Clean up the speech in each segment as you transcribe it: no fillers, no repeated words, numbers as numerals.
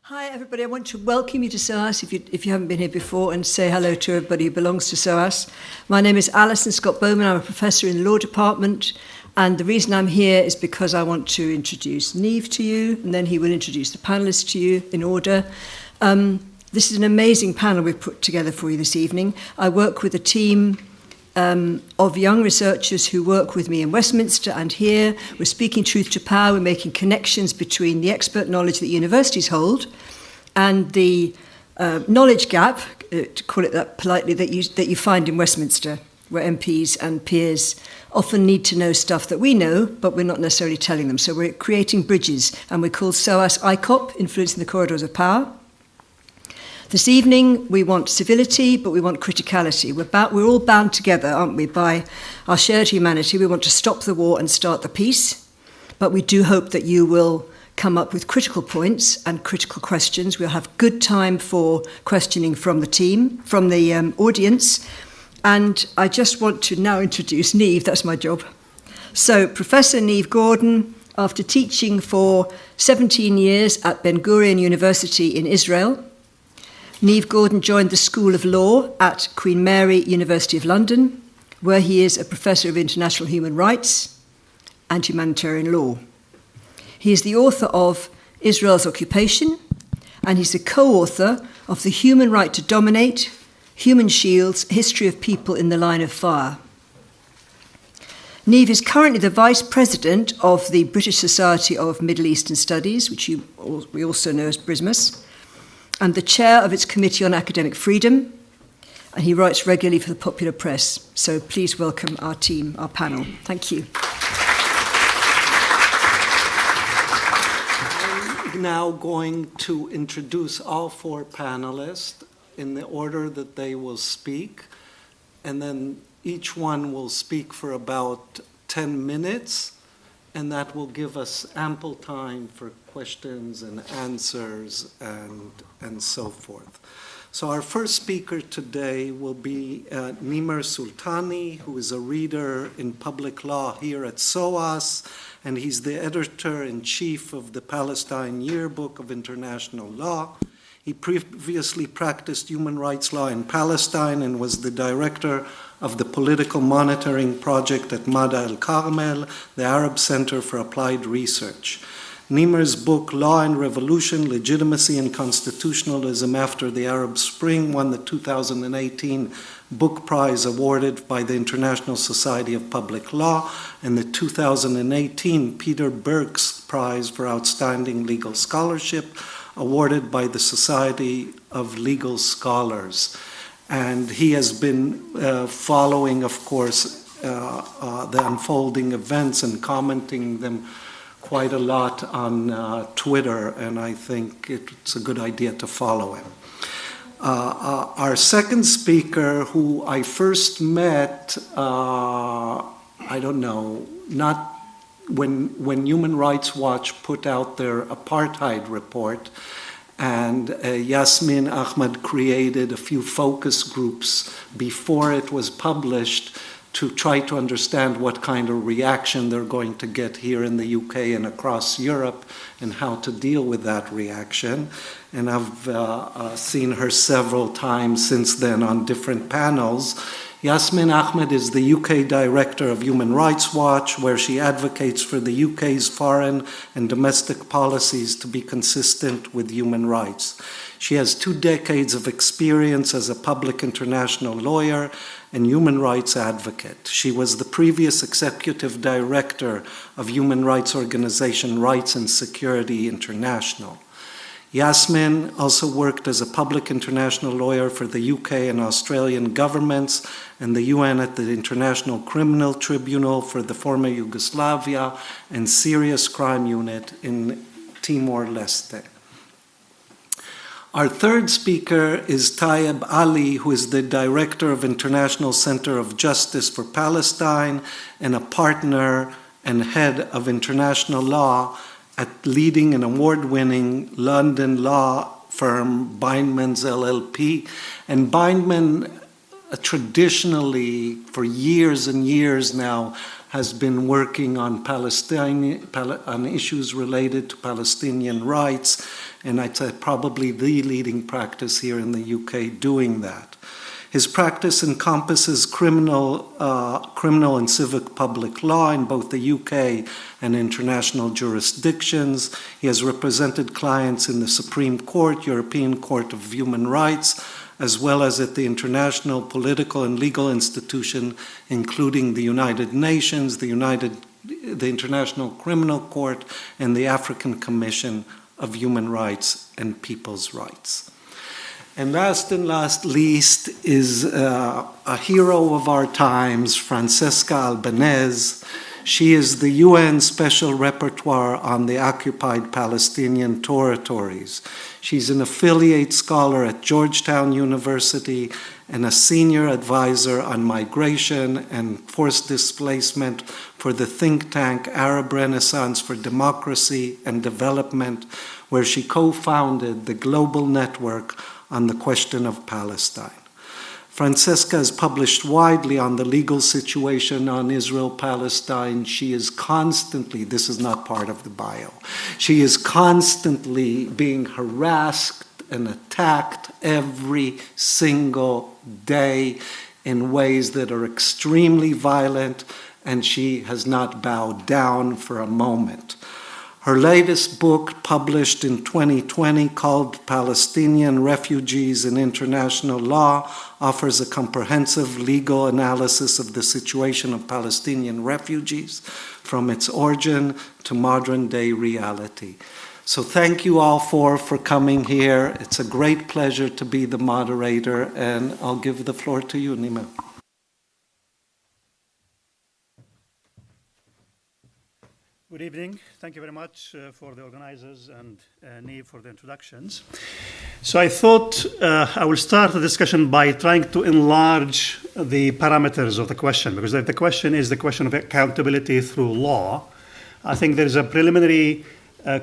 Hi everybody, I want to welcome you to SOAS if you haven't been here before, and say hello to everybody who belongs to SOAS. My name is Alison Scott-Bowman, I'm a professor in the law department, and the reason I'm here is because I want to introduce Niamh to you, and then he will introduce the panelists to you in order. This is an amazing panel we've put together for you this evening. I work with a team of young researchers who work with me in Westminster and here. We're speaking truth to power. We're making connections between the expert knowledge that universities hold and the knowledge gap, to call it that politely, that you find in Westminster, where MPs and peers often need to know stuff that we know, but we're not necessarily telling them. So we're creating bridges, and we're called SOAS ICOP, Influencing the Corridors of Power. This evening, we want civility, but we want criticality. We're all bound together, aren't we, by our shared humanity. We want to stop the war and start the peace, but we do hope that you will come up with critical points and critical questions. We'll have good time for questioning from the team, from the audience, and I just want to now introduce Niamh. That's my job. So, Professor Niamh Gordon, after teaching for 17 years at Ben Gurion University in Israel, Niamh Gordon joined the School of Law at Queen Mary University of London, where he is a professor of international human rights and humanitarian law. He is the author of Israel's Occupation, and he's the co-author of The Human Right to Dominate, Human Shields, History of People in the Line of Fire. Niamh is currently the Vice President of the British Society of Middle Eastern Studies, which we also know as BRISMUS, and the chair of its Committee on Academic Freedom, and he writes regularly for the Popular Press. So please welcome our team, our panel. Thank you. I'm now going to introduce all four panelists in the order that they will speak, and then each one will speak for about 10 minutes, and that will give us ample time for questions and answers and so forth. So our first speaker today will be Nimer Sultany, who is a reader in public law here at SOAS, and he's the editor-in-chief of the Palestine Yearbook of International Law. He previously practiced human rights law in Palestine and was the director of the political monitoring project at Mada el-Carmel, the Arab Center for Applied Research. Nimer's book, Law and Revolution, Legitimacy and Constitutionalism After the Arab Spring, won the 2018 Book Prize awarded by the International Society of Public Law and the 2018 Peter Burke's Prize for Outstanding Legal Scholarship, awarded by the Society of Legal Scholars. And he has been following, of course, the unfolding events and commenting them quite a lot on Twitter, and I think it's a good idea to follow him. Our second speaker, who I first met, I don't know, not when Human Rights Watch put out their apartheid report, and Yasmine Ahmed created a few focus groups before it was published to try to understand what kind of reaction they're going to get here in the UK and across Europe and how to deal with that reaction. And I've seen her several times since then on different panels. Yasmine Ahmed is the UK Director of Human Rights Watch, where she advocates for the UK's foreign and domestic policies to be consistent with human rights. She has 2 decades of experience as a public international lawyer and human rights advocate. She was the previous executive director of human rights organization Rights and Security International. Yasmine also worked as a public international lawyer for the UK and Australian governments and the UN at the International Criminal Tribunal for the former Yugoslavia and Serious Crime Unit in Timor-Leste. Our third speaker is Tayab Ali, who is the director of International Center of Justice for Palestine and a partner and head of international law at leading an award-winning London law firm, Bindmans LLP. And Bindman traditionally, for years and years now, has been working on on issues related to Palestinian rights, and I'd say probably the leading practice here in the UK doing that. His practice encompasses criminal and civic public law in both the UK and international jurisdictions. He has represented clients in the Supreme Court, European Court of Human Rights, as well as at the international political and legal institution, including the United Nations, the International Criminal Court, and the African Commission of Human Rights and People's Rights. And last least is a hero of our times, Francesca Albanese. She is the UN Special Rapporteur on the occupied Palestinian territories. She's an affiliate scholar at Georgetown University and a senior advisor on migration and forced displacement for the think tank Arab Renaissance for Democracy and Development, where she co-founded the global network on the question of Palestine. Francesca has published widely on the legal situation on Israel-Palestine. She is constantly, this is not part of the bio, she is constantly being harassed and attacked every single day in ways that are extremely violent, and she has not bowed down for a moment. Her latest book, published in 2020, called Palestinian Refugees in International Law, offers a comprehensive legal analysis of the situation of Palestinian refugees from its origin to modern-day reality. So thank you all for coming here. It's a great pleasure to be the moderator, and I'll give the floor to you, Nimer. Good evening. Thank you very much for the organizers and Neve for the introductions. So I thought I will start the discussion by trying to enlarge the parameters of the question, because if the question is the question of accountability through law, I think there is a preliminary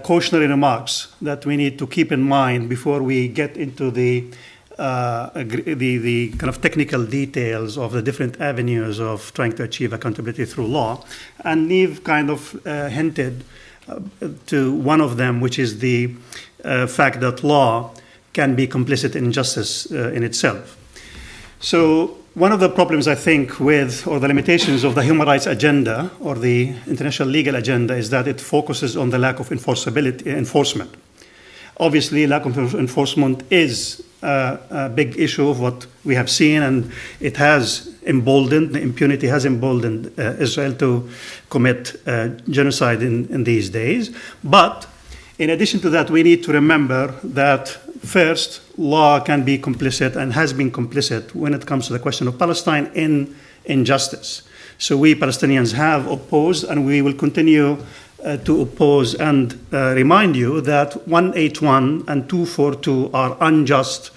cautionary remarks that we need to keep in mind before we get into the kind of technical details of the different avenues of trying to achieve accountability through law. And Neve kind of hinted to one of them, which is the fact that law can be complicit in injustice in itself. So one of the problems, I think, with, or the limitations of the human rights agenda or the international legal agenda is that it focuses on the lack of enforcement. Obviously, lack of enforcement is a big issue of what we have seen, and it has emboldened, the impunity has emboldened Israel to commit genocide in these days. But in addition to that, we need to remember that first, law can be complicit and has been complicit when it comes to the question of Palestine in injustice. So we Palestinians have opposed, and we will continue to oppose and remind you that 181 and 242 are unjust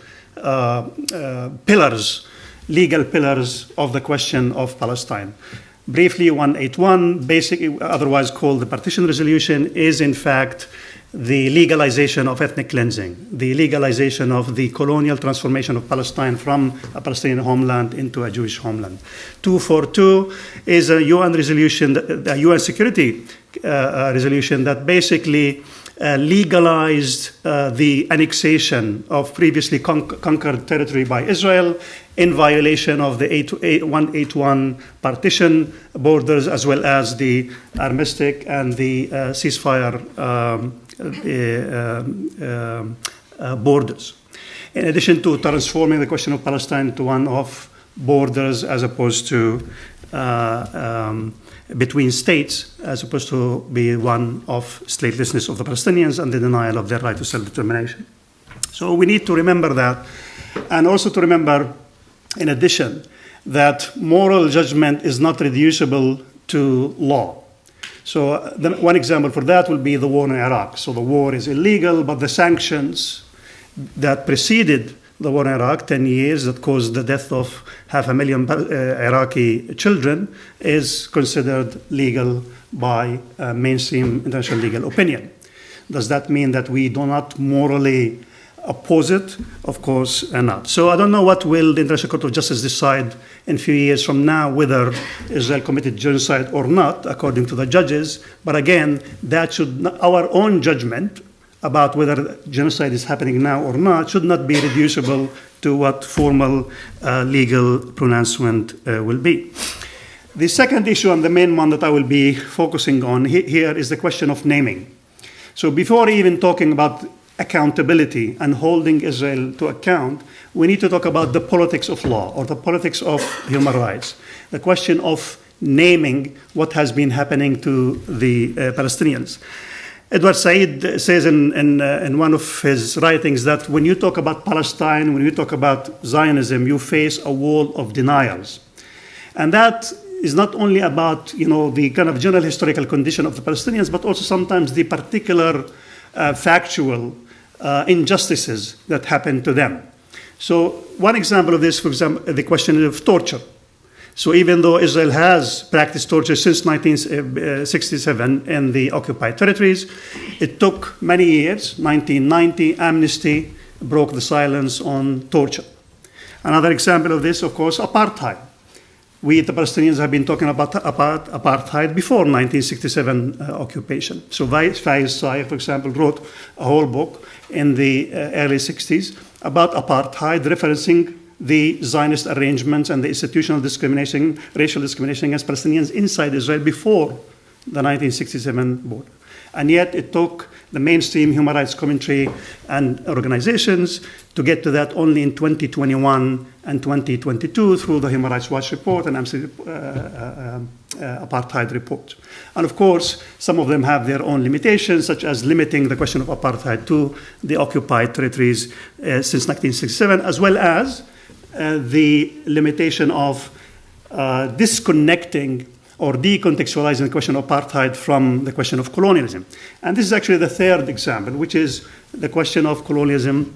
pillars, legal pillars of the question of Palestine. Briefly, 181, basically otherwise called the Partition Resolution, is in fact the legalization of ethnic cleansing, the legalization of the colonial transformation of Palestine from a Palestinian homeland into a Jewish homeland. 242 is a UN resolution, a UN security resolution that basically legalized the annexation of previously conquered territory by Israel in violation of the 181 partition borders, as well as the armistice and the ceasefire borders. In addition to transforming the question of Palestine into one of borders as opposed to between states, as opposed to be one of statelessness of the Palestinians and the denial of their right to self-determination. So we need to remember that, and also to remember, in addition, that moral judgment is not reducible to law. So one example for that will be the war in Iraq. So the war is illegal, but the sanctions that preceded the war in Iraq, 10 years, that caused the death of 500,000 Iraqi children, is considered legal by mainstream international legal opinion. Does that mean that we do not morally oppose it? Of course not. So I don't know what will the International Court of Justice decide in a few years from now, whether Israel committed genocide or not, according to the judges. But again, that should not, our own judgment about whether genocide is happening now or not should not be reducible to what formal legal pronouncement will be. The second issue, and the main one that I will be focusing on here, is the question of naming. So before even talking about accountability and holding Israel to account, we need to talk about the politics of law or the politics of human rights, the question of naming what has been happening to the Palestinians. Edward Said says in one of his writings that when you talk about Palestine, when you talk about Zionism, you face a wall of denials. And that is not only about the kind of general historical condition of the Palestinians, but also sometimes the particular factual injustices that happen to them. So one example of this, for example, the question of torture. So even though Israel has practiced torture since 1967 in the occupied territories, it took many years. 1990, Amnesty broke the silence on torture. Another example of this, of course, apartheid. We, the Palestinians, have been talking about apartheid before 1967 occupation. So Faiz Sayer, for example, wrote a whole book in the early 60s about apartheid, referencing the Zionist arrangements and the institutional discrimination, racial discrimination against Palestinians inside Israel before the 1967 border. And yet it took the mainstream human rights commentary and organizations to get to that only in 2021 and 2022 through the Human Rights Watch report and Amnesty apartheid report. And of course, some of them have their own limitations, such as limiting the question of apartheid to the occupied territories since 1967, as well as the limitation of disconnecting or decontextualizing the question of apartheid from the question of colonialism. And this is actually the third example, which is the question of colonialism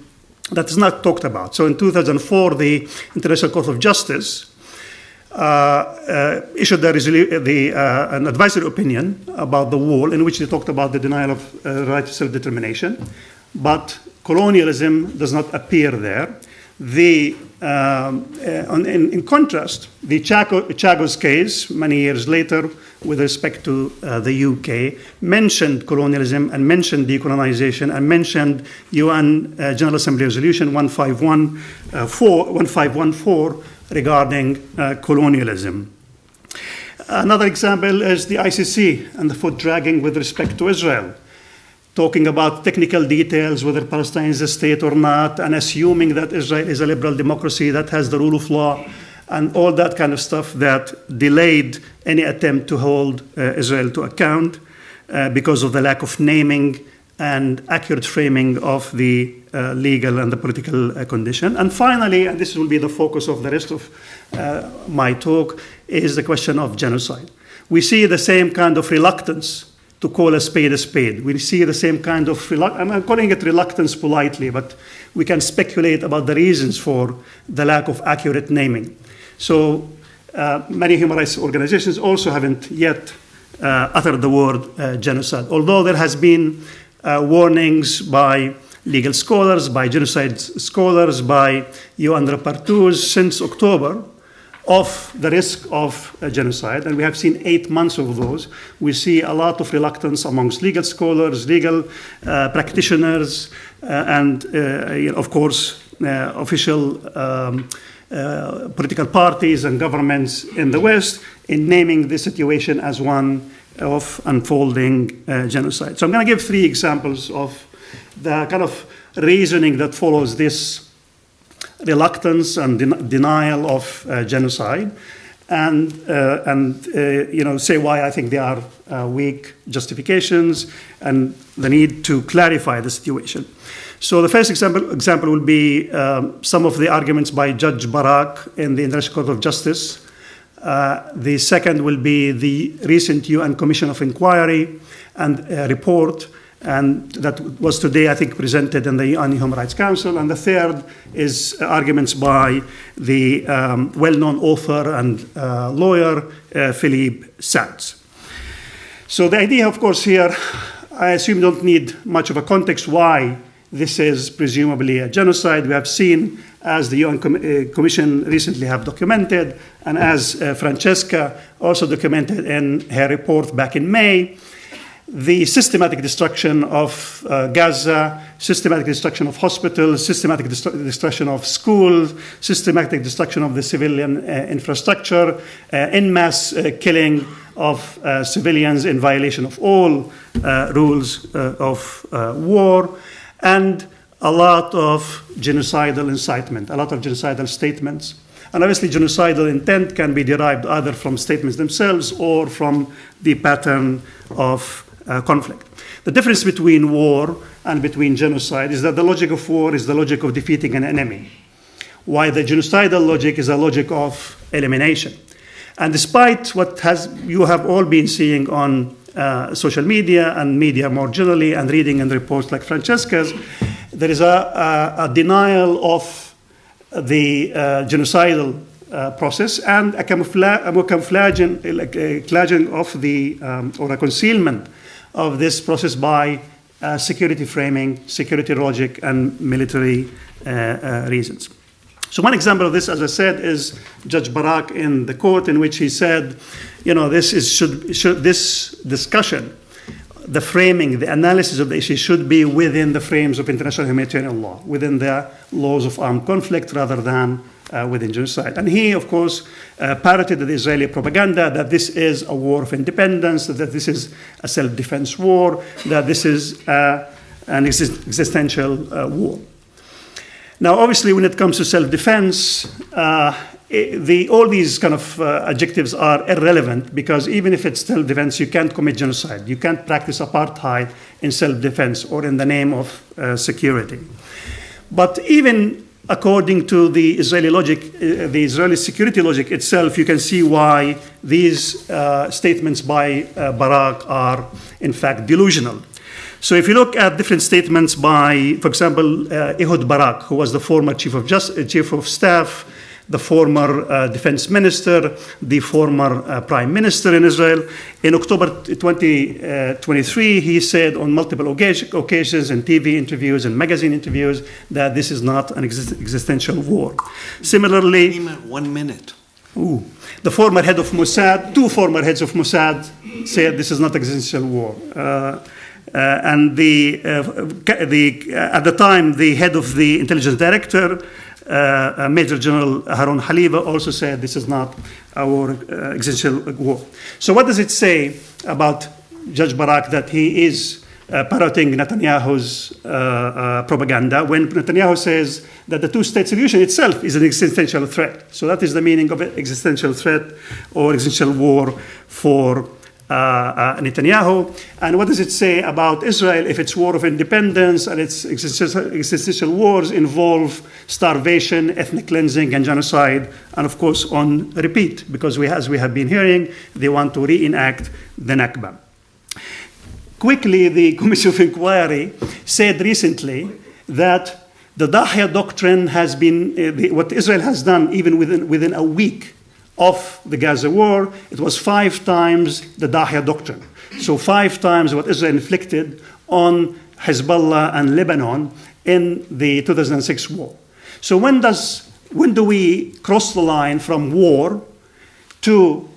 that is not talked about. So in 2004, the International Court of Justice issued an advisory opinion about the wall in which they talked about the denial of the right to self-determination, but colonialism does not appear there. In contrast, the Chagos case, many years later, with respect to the UK, mentioned colonialism and mentioned decolonization and mentioned UN General Assembly Resolution 1514 regarding colonialism. Another example is the ICC and the foot dragging with respect to Israel, talking about technical details, whether Palestine is a state or not, and assuming that Israel is a liberal democracy that has the rule of law, and all that kind of stuff that delayed any attempt to hold Israel to account because of the lack of naming and accurate framing of the legal and the political condition. And finally, and this will be the focus of the rest of my talk, is the question of genocide. We see the same kind of reluctance to call a spade a spade. We see the same kind of I'm calling it reluctance politely, but we can speculate about the reasons for the lack of accurate naming. So many human rights organizations also haven't yet uttered the word genocide, although there has been warnings by legal scholars, by genocide scholars, by UN rapporteurs since October of the risk of genocide, and we have seen 8 months of those. We see a lot of reluctance amongst legal scholars, legal practitioners, and of course, official political parties and governments in the West in naming the situation as one of unfolding genocide. So I'm going to give 3 examples of the kind of reasoning that follows this reluctance and denial of genocide, and say why I think they are weak justifications and the need to clarify the situation. So the first example will be some of the arguments by Judge Barak in the International Court of Justice. The second will be the recent UN Commission of Inquiry and report, and that was today, I think, presented in the UN Human Rights Council. And the third is arguments by the well-known author and lawyer, Philippe Sands. So the idea, of course, here, I assume you don't need much of a context why this is presumably a genocide. We have seen, as the UN Commission recently have documented, and as Francesca also documented in her report back in May, the systematic destruction of Gaza, systematic destruction of hospitals, systematic destruction of schools, systematic destruction of the civilian infrastructure, en masse killing of civilians in violation of all rules of war, and a lot of genocidal incitement, a lot of genocidal statements. And obviously, genocidal intent can be derived either from statements themselves or from the pattern of conflict. The difference between war and between genocide is that the logic of war is the logic of defeating an enemy, while the genocidal logic is a logic of elimination. And despite what you have all been seeing on social media and media more generally, and reading in reports like Francesca's, there is a denial of the genocidal process and a camouflaging of the, or a concealment of this process by security framing, security logic, and military reasons. So one example of this, as I said, is Judge Barak in the court, in which he said, this discussion, the framing, the analysis of the issue should be within the frames of international humanitarian law, within the laws of armed conflict rather than within genocide. And he, of course, parroted the Israeli propaganda that this is a war of independence, that this is a self-defense war, that this is an existential war. Now, obviously, when it comes to self-defense, all these kind of adjectives are irrelevant, because even if it's self-defense, you can't commit genocide. You can't practice apartheid in self-defense or in the name of security. But even according to the Israeli logic, the Israeli security logic itself, you can see why these statements by Barak are, in fact, delusional. So if you look at different statements by, for example, Ehud Barak, who was the former chief of staff, the former defense minister, the former prime minister in Israel. In October 2023, he said on multiple occasions in TV interviews and magazine interviews that this is not an existential war. Similarly, Nimer, 1 minute. The former head of Mossad, two former heads of Mossad said this is not existential war. And at the time, the head of the intelligence director, Major General Haroun Haliva, also said this is not our existential war. So what does it say about Judge Barak that he is parroting Netanyahu's propaganda when Netanyahu says that the two-state solution itself is an existential threat? So that is the meaning of existential threat or existential war for Netanyahu. And what does it say about Israel if its war of independence and its existential wars involve starvation, ethnic cleansing, and genocide, and of course on repeat, because as we have been hearing, they want to reenact the Nakba. Quickly, the Commission of Inquiry said recently that the Dahya doctrine has been, what Israel has done even within a week of the Gaza war, it was 5 times the Dahya doctrine. So 5 times what Israel inflicted on Hezbollah and Lebanon in the 2006 war. So when do we cross the line from war to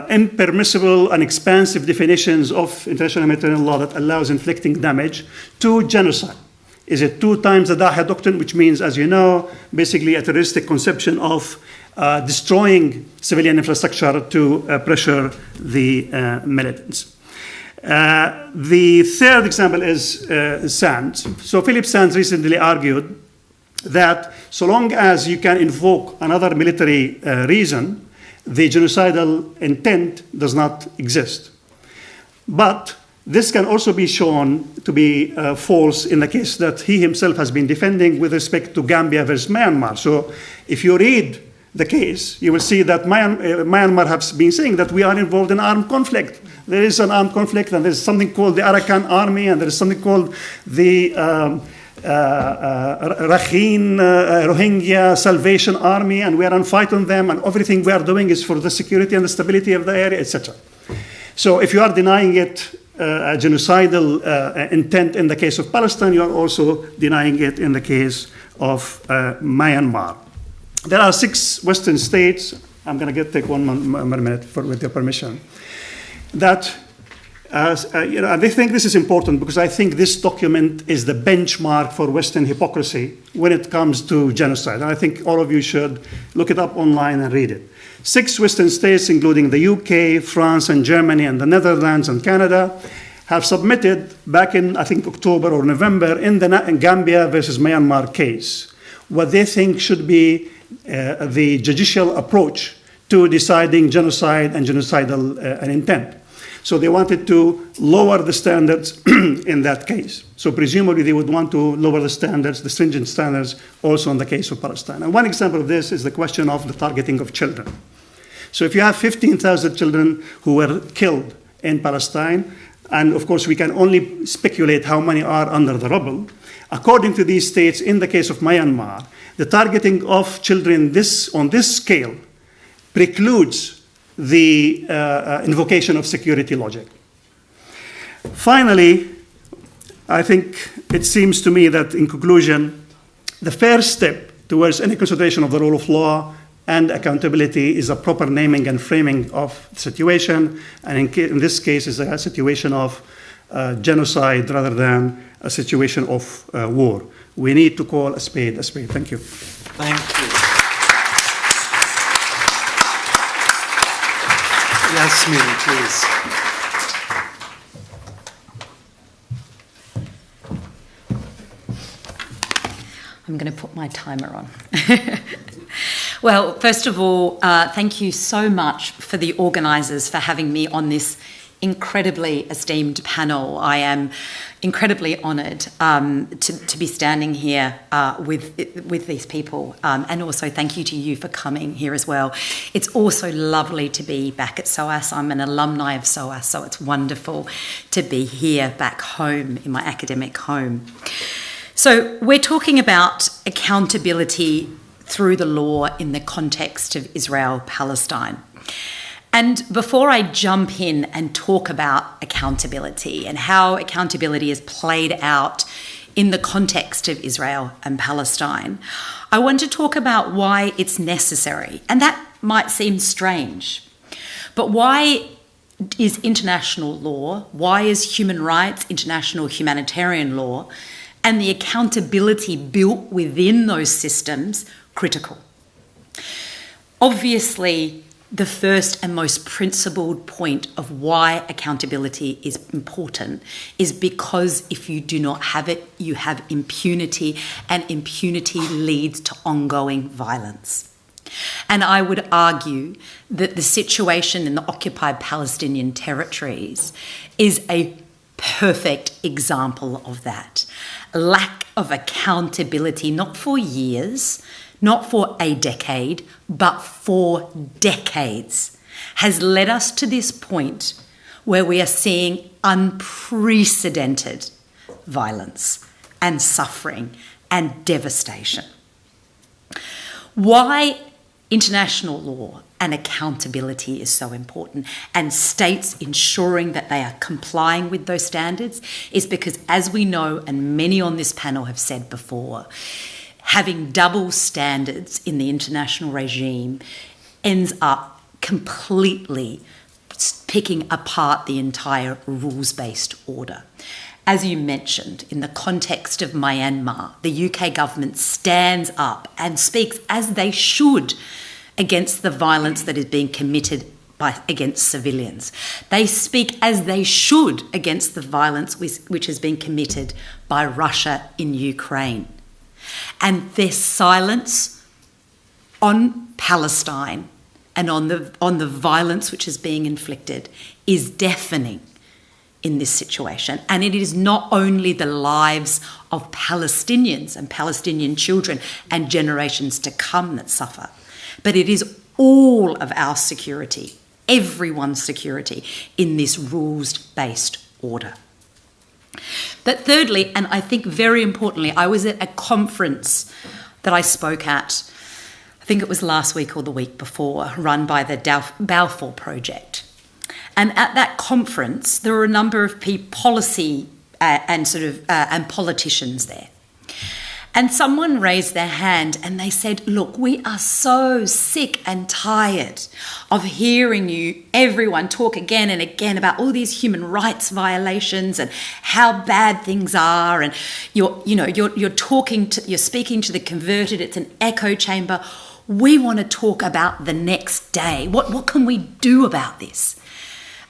impermissible and expansive definitions of international humanitarian law that allows inflicting damage to genocide? Is it 2 times the Dahya doctrine, which means, as you know, basically a terroristic conception of destroying civilian infrastructure to pressure the militants? The third example is Sands. So Philip Sands recently argued that so long as you can invoke another military reason, the genocidal intent does not exist. But this can also be shown to be false in the case that he himself has been defending with respect to Gambia versus Myanmar. So if you read the case, you will see that Myanmar has been saying that we are involved in armed conflict. There is an armed conflict, and there is something called the Arakan Army, and there is something called the Rakhine Rohingya Salvation Army, and we are on fight on them, and everything we are doing is for the security and the stability of the area, etc. So if you are denying it a genocidal intent in the case of Palestine, you are also denying it in the case of Myanmar. There are 6 Western states, I'm going to take one more minute with your permission, that they think this is important because I think this document is the benchmark for Western hypocrisy when it comes to genocide. And I think all of you should look it up online and read it. 6 Western states, including the UK, France, and Germany, and the Netherlands and Canada, have submitted back in, I think, October or November in the Gambia versus Myanmar case what they think should be the judicial approach to deciding genocide and genocidal intent. So they wanted to lower the standards in that case. So presumably they would want to lower the standards, the stringent standards, also in the case of Palestine. And one example of this is the question of the targeting of children. So if you have 15,000 children who were killed in Palestine, and of course we can only speculate how many are under the rubble, according to these states, in the case of Myanmar, the targeting of children on this scale precludes the invocation of security logic. Finally, I think it seems to me that, in conclusion, the first step towards any consideration of the rule of law and accountability is a proper naming and framing of the situation, and in this case is a situation of genocide rather than a situation of war. We need to call a spade a spade. Thank you. Thank you. Yasmine, please. I'm going to put my timer on. Well, first of all, thank you so much for the organisers for having me on this incredibly esteemed panel. I am incredibly honoured to be standing here with these people, and also thank you to you for coming here as well. It's also lovely to be back at SOAS. I'm an alumni of SOAS, so it's wonderful to be here back home in my academic home. So we're talking about accountability through the law in the context of Israel-Palestine. And before I jump in and talk about accountability and how accountability is played out in the context of Israel and Palestine, I want to talk about why it's necessary. And that might seem strange, but why is international law, why is human rights, international humanitarian law, and the accountability built within those systems critical? Obviously, the first and most principled point of why accountability is important is because if you do not have it, you have impunity, and impunity leads to ongoing violence. And I would argue that the situation in the occupied Palestinian territories is a perfect example of that. Lack of accountability, not for years, not for a decade, but for decades, has led us to this point where we are seeing unprecedented violence and suffering and devastation. Why international law and accountability is so important, and states ensuring that they are complying with those standards, is because, as we know, and many on this panel have said before, having double standards in the international regime ends up completely picking apart the entire rules-based order. As you mentioned, in the context of Myanmar, the UK government stands up and speaks, as they should, against the violence that is being committed against civilians. They speak, as they should, against the violence which has been committed by Russia in Ukraine. And their silence on Palestine and on the violence which is being inflicted is deafening in this situation. And it is not only the lives of Palestinians and Palestinian children and generations to come that suffer, but it is all of our security, everyone's security in this rules-based order. But thirdly, and I think very importantly, I was at a conference that I spoke at, I think it was last week or the week before, run by the Balfour Project. And at that conference, there were a number of policy and politicians there. And someone raised their hand and they said, look, we are so sick and tired of hearing you, everyone, talk again and again about all these human rights violations and how bad things are. And you're speaking to the converted. It's an echo chamber. We want to talk about the next day. What can we do about this?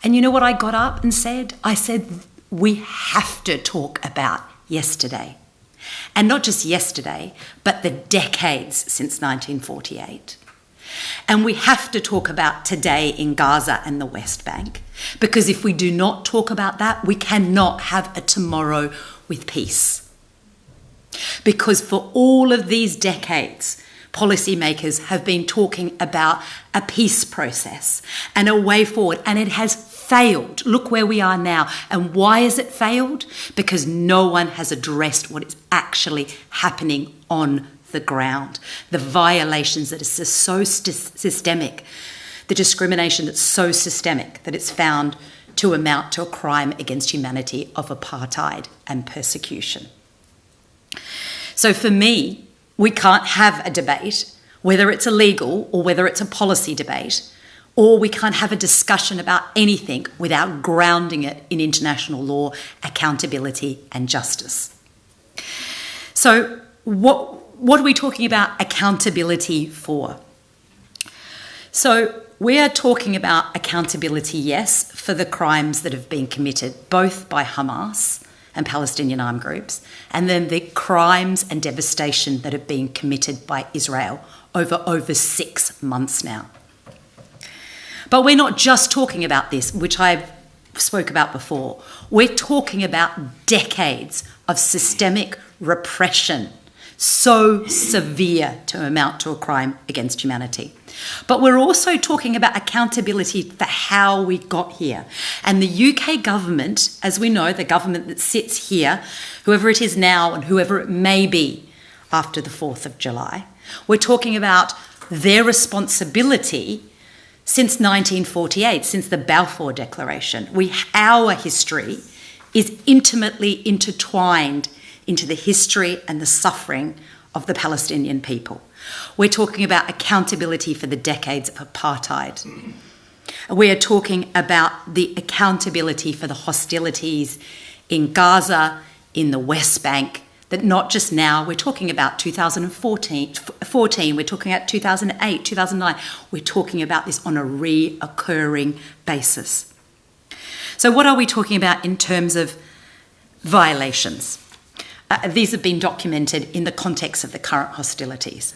And you know what I got up and said? I said, we have to talk about yesterday. And not just yesterday, but the decades since 1948. And we have to talk about today in Gaza and the West Bank, because if we do not talk about that, we cannot have a tomorrow with peace. Because for all of these decades, policymakers have been talking about a peace process and a way forward, and it has failed. Look where we are now. And why has it failed? Because no one has addressed what is actually happening on the ground. The violations that are so systemic, the discrimination that's so systemic that it's found to amount to a crime against humanity of apartheid and persecution. So for me, we can't have a debate, whether it's illegal or whether it's a policy debate, or we can't have a discussion about anything without grounding it in international law, accountability and justice. So what are we talking about accountability for? So we are talking about accountability, yes, for the crimes that have been committed both by Hamas and Palestinian armed groups, and then the crimes and devastation that have been committed by Israel over 6 months now. But we're not just talking about this, which I spoke about before. We're talking about decades of systemic repression, so severe to amount to a crime against humanity. But we're also talking about accountability for how we got here. And the UK government, as we know, the government that sits here, whoever it is now and whoever it may be after the 4th of July, we're talking about their responsibility since 1948, since the Balfour Declaration. Our history is intimately intertwined into the history and the suffering of the Palestinian people. We're talking about accountability for the decades of apartheid. We are talking about the accountability for the hostilities in Gaza, in the West Bank, that not just now, we're talking about 2014, we're talking about 2008, 2009, we're talking about this on a reoccurring basis. So what are we talking about in terms of violations? These have been documented in the context of the current hostilities.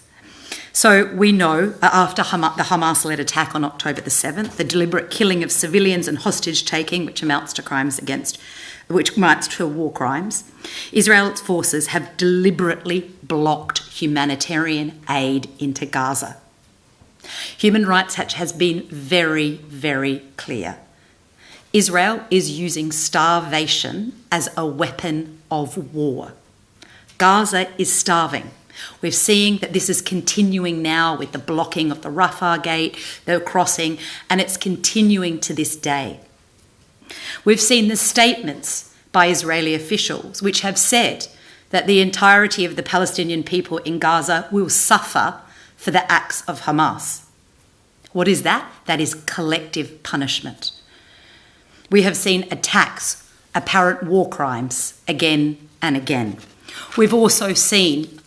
So we know after the Hamas-led attack on October the 7th, the deliberate killing of civilians and hostage-taking, which amounts to war crimes, Israel's forces have deliberately blocked humanitarian aid into Gaza. Human Rights Watch has been very, very clear. Israel is using starvation as a weapon of war. Gaza is starving. We're seeing that this is continuing now with the blocking of the Rafah gate, the crossing, and it's continuing to this day. We've seen the statements by Israeli officials which have said that the entirety of the Palestinian people in Gaza will suffer for the acts of Hamas. What is that? That is collective punishment. We have seen attacks, apparent war crimes, again and again. We've also seen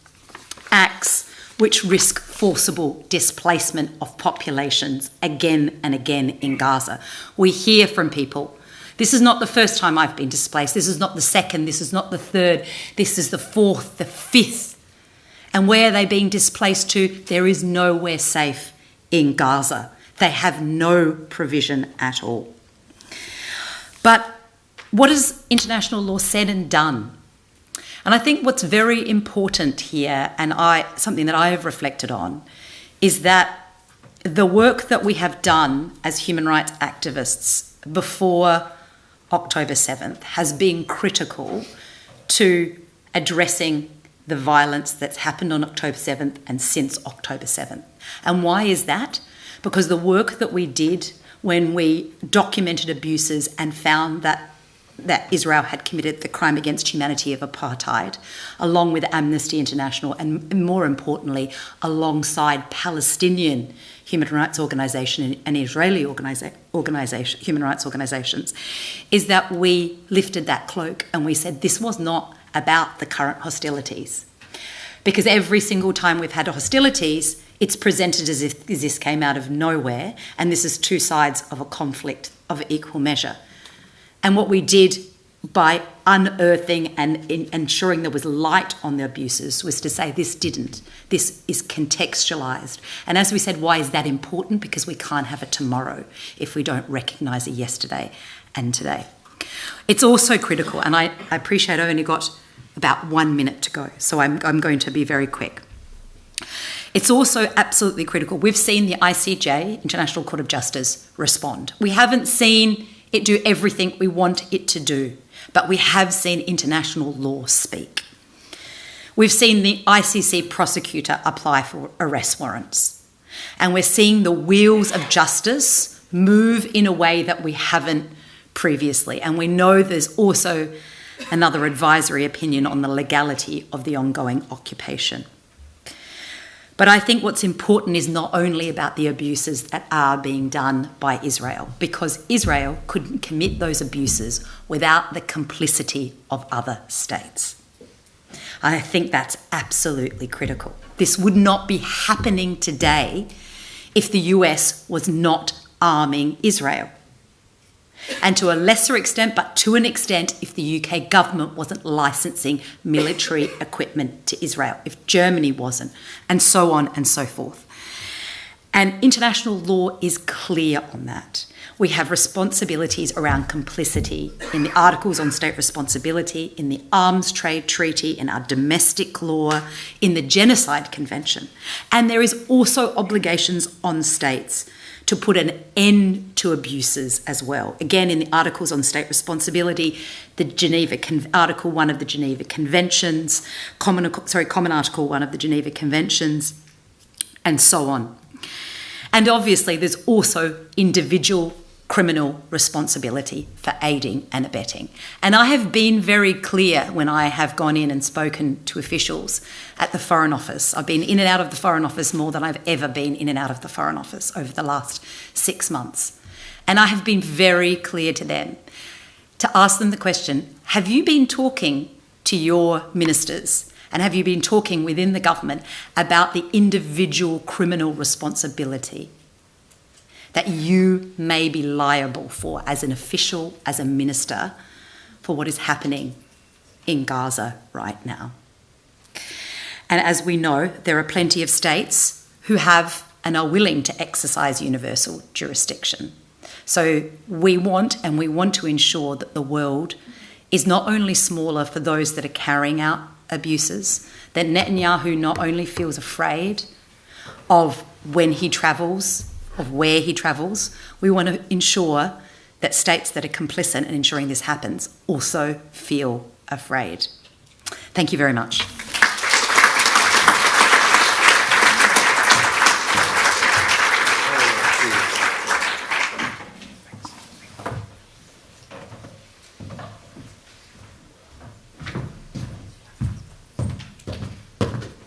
acts which risk forcible displacement of populations again and again in Gaza. We hear from people, this is not the first time I've been displaced, this is not the second, this is not the third, this is the fourth, the fifth. And where are they being displaced to? There is nowhere safe in Gaza. They have no provision at all. But what has international law said and done? And I think what's very important here, and something that I have reflected on, is that the work that we have done as human rights activists before October 7th has been critical to addressing the violence that's happened on October 7th and since October 7th. And why is that? Because the work that we did when we documented abuses and found that Israel had committed the crime against humanity of apartheid, along with Amnesty International and, more importantly, alongside Palestinian human rights organisations and Israeli human rights organisations, is that we lifted that cloak and we said this was not about the current hostilities. Because every single time we've had hostilities, it's presented as if this came out of nowhere and this is two sides of a conflict of equal measure. And what we did by unearthing and ensuring there was light on the abuses was to say this didn't. This is contextualised. And as we said, why is that important? Because we can't have a tomorrow if we don't recognise a yesterday and today. It's also critical, and I appreciate I've only got about 1 minute to go, so I'm going to be very quick. It's also absolutely critical. We've seen the ICJ, International Court of Justice, respond. We haven't seen it do everything we want it to do, but we have seen international law speak. We've seen the ICC prosecutor apply for arrest warrants, and we're seeing the wheels of justice move in a way that we haven't previously, and we know there's also another advisory opinion on the legality of the ongoing occupation. But I think what's important is not only about the abuses that are being done by Israel, because Israel couldn't commit those abuses without the complicity of other states. I think that's absolutely critical. This would not be happening today if the US was not arming Israel. And to a lesser extent, but to an extent, if the UK government wasn't licensing military equipment to Israel, if Germany wasn't, and so on and so forth. And international law is clear on that. We have responsibilities around complicity in the Articles on State Responsibility, in the Arms Trade Treaty, in our domestic law, in the Genocide Convention. And there is also obligations on states to put an end to abuses as well. Again, in the Articles on State Responsibility, the Article 1 of the Geneva Conventions, Common Article 1 of the Geneva Conventions, and so on. And obviously, there's also individual criminal responsibility for aiding and abetting. And I have been very clear when I have gone in and spoken to officials at the Foreign Office. I've been in and out of the Foreign Office more than I've ever been in and out of the Foreign Office over the last 6 months. And I have been very clear to them to ask them the question, have you been talking to your ministers and have you been talking within the government about the individual criminal responsibility that you may be liable for as an official, as a minister, for what is happening in Gaza right now? And as we know, there are plenty of states who have and are willing to exercise universal jurisdiction. So we want to ensure that the world is not only smaller for those that are carrying out abuses, that Netanyahu not only feels afraid of when he travels, of where he travels, we want to ensure that states that are complicit in ensuring this happens also feel afraid. Thank you very much.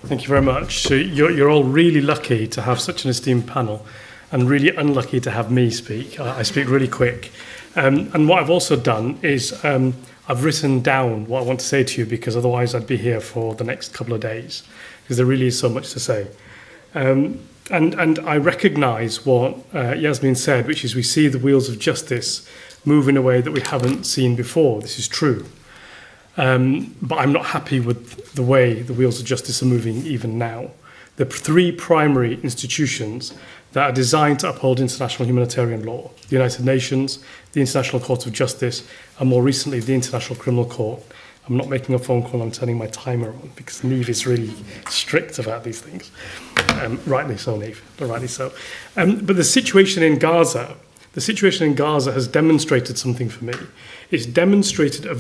Thank you very much. So you're all really lucky to have such an esteemed panel and really unlucky to have me speak. I speak really quick. And what I've also done is I've written down what I want to say to you, because otherwise I'd be here for the next couple of days, because there really is so much to say. And I recognise what Yasmine said, which is we see the wheels of justice move in a way that we haven't seen before. This is true. But I'm not happy with the way the wheels of justice are moving even now. The three primary institutions that are designed to uphold international humanitarian law: the United Nations, the International Court of Justice, and more recently, the International Criminal Court. I'm not making a phone call, I'm turning my timer on, because Niamh is really strict about these things. Rightly so, Niamh, rightly so. But the situation in Gaza has demonstrated something for me. It's demonstrated in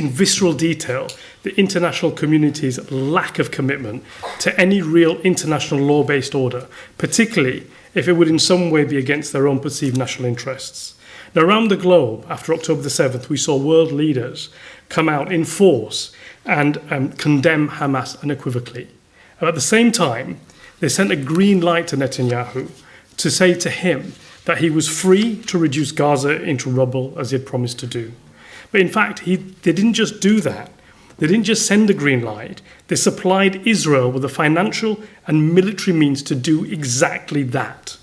visceral detail the international community's lack of commitment to any real international law-based order, particularly if it would in some way be against their own perceived national interests. Now, around the globe, after October the 7th, we saw world leaders come out in force and condemn Hamas unequivocally. And at the same time, they sent a green light to Netanyahu to say to him that he was free to reduce Gaza into rubble as he had promised to do. But in fact, they didn't just do that. They didn't just send a green light. They supplied Israel with the financial and military means to do exactly that.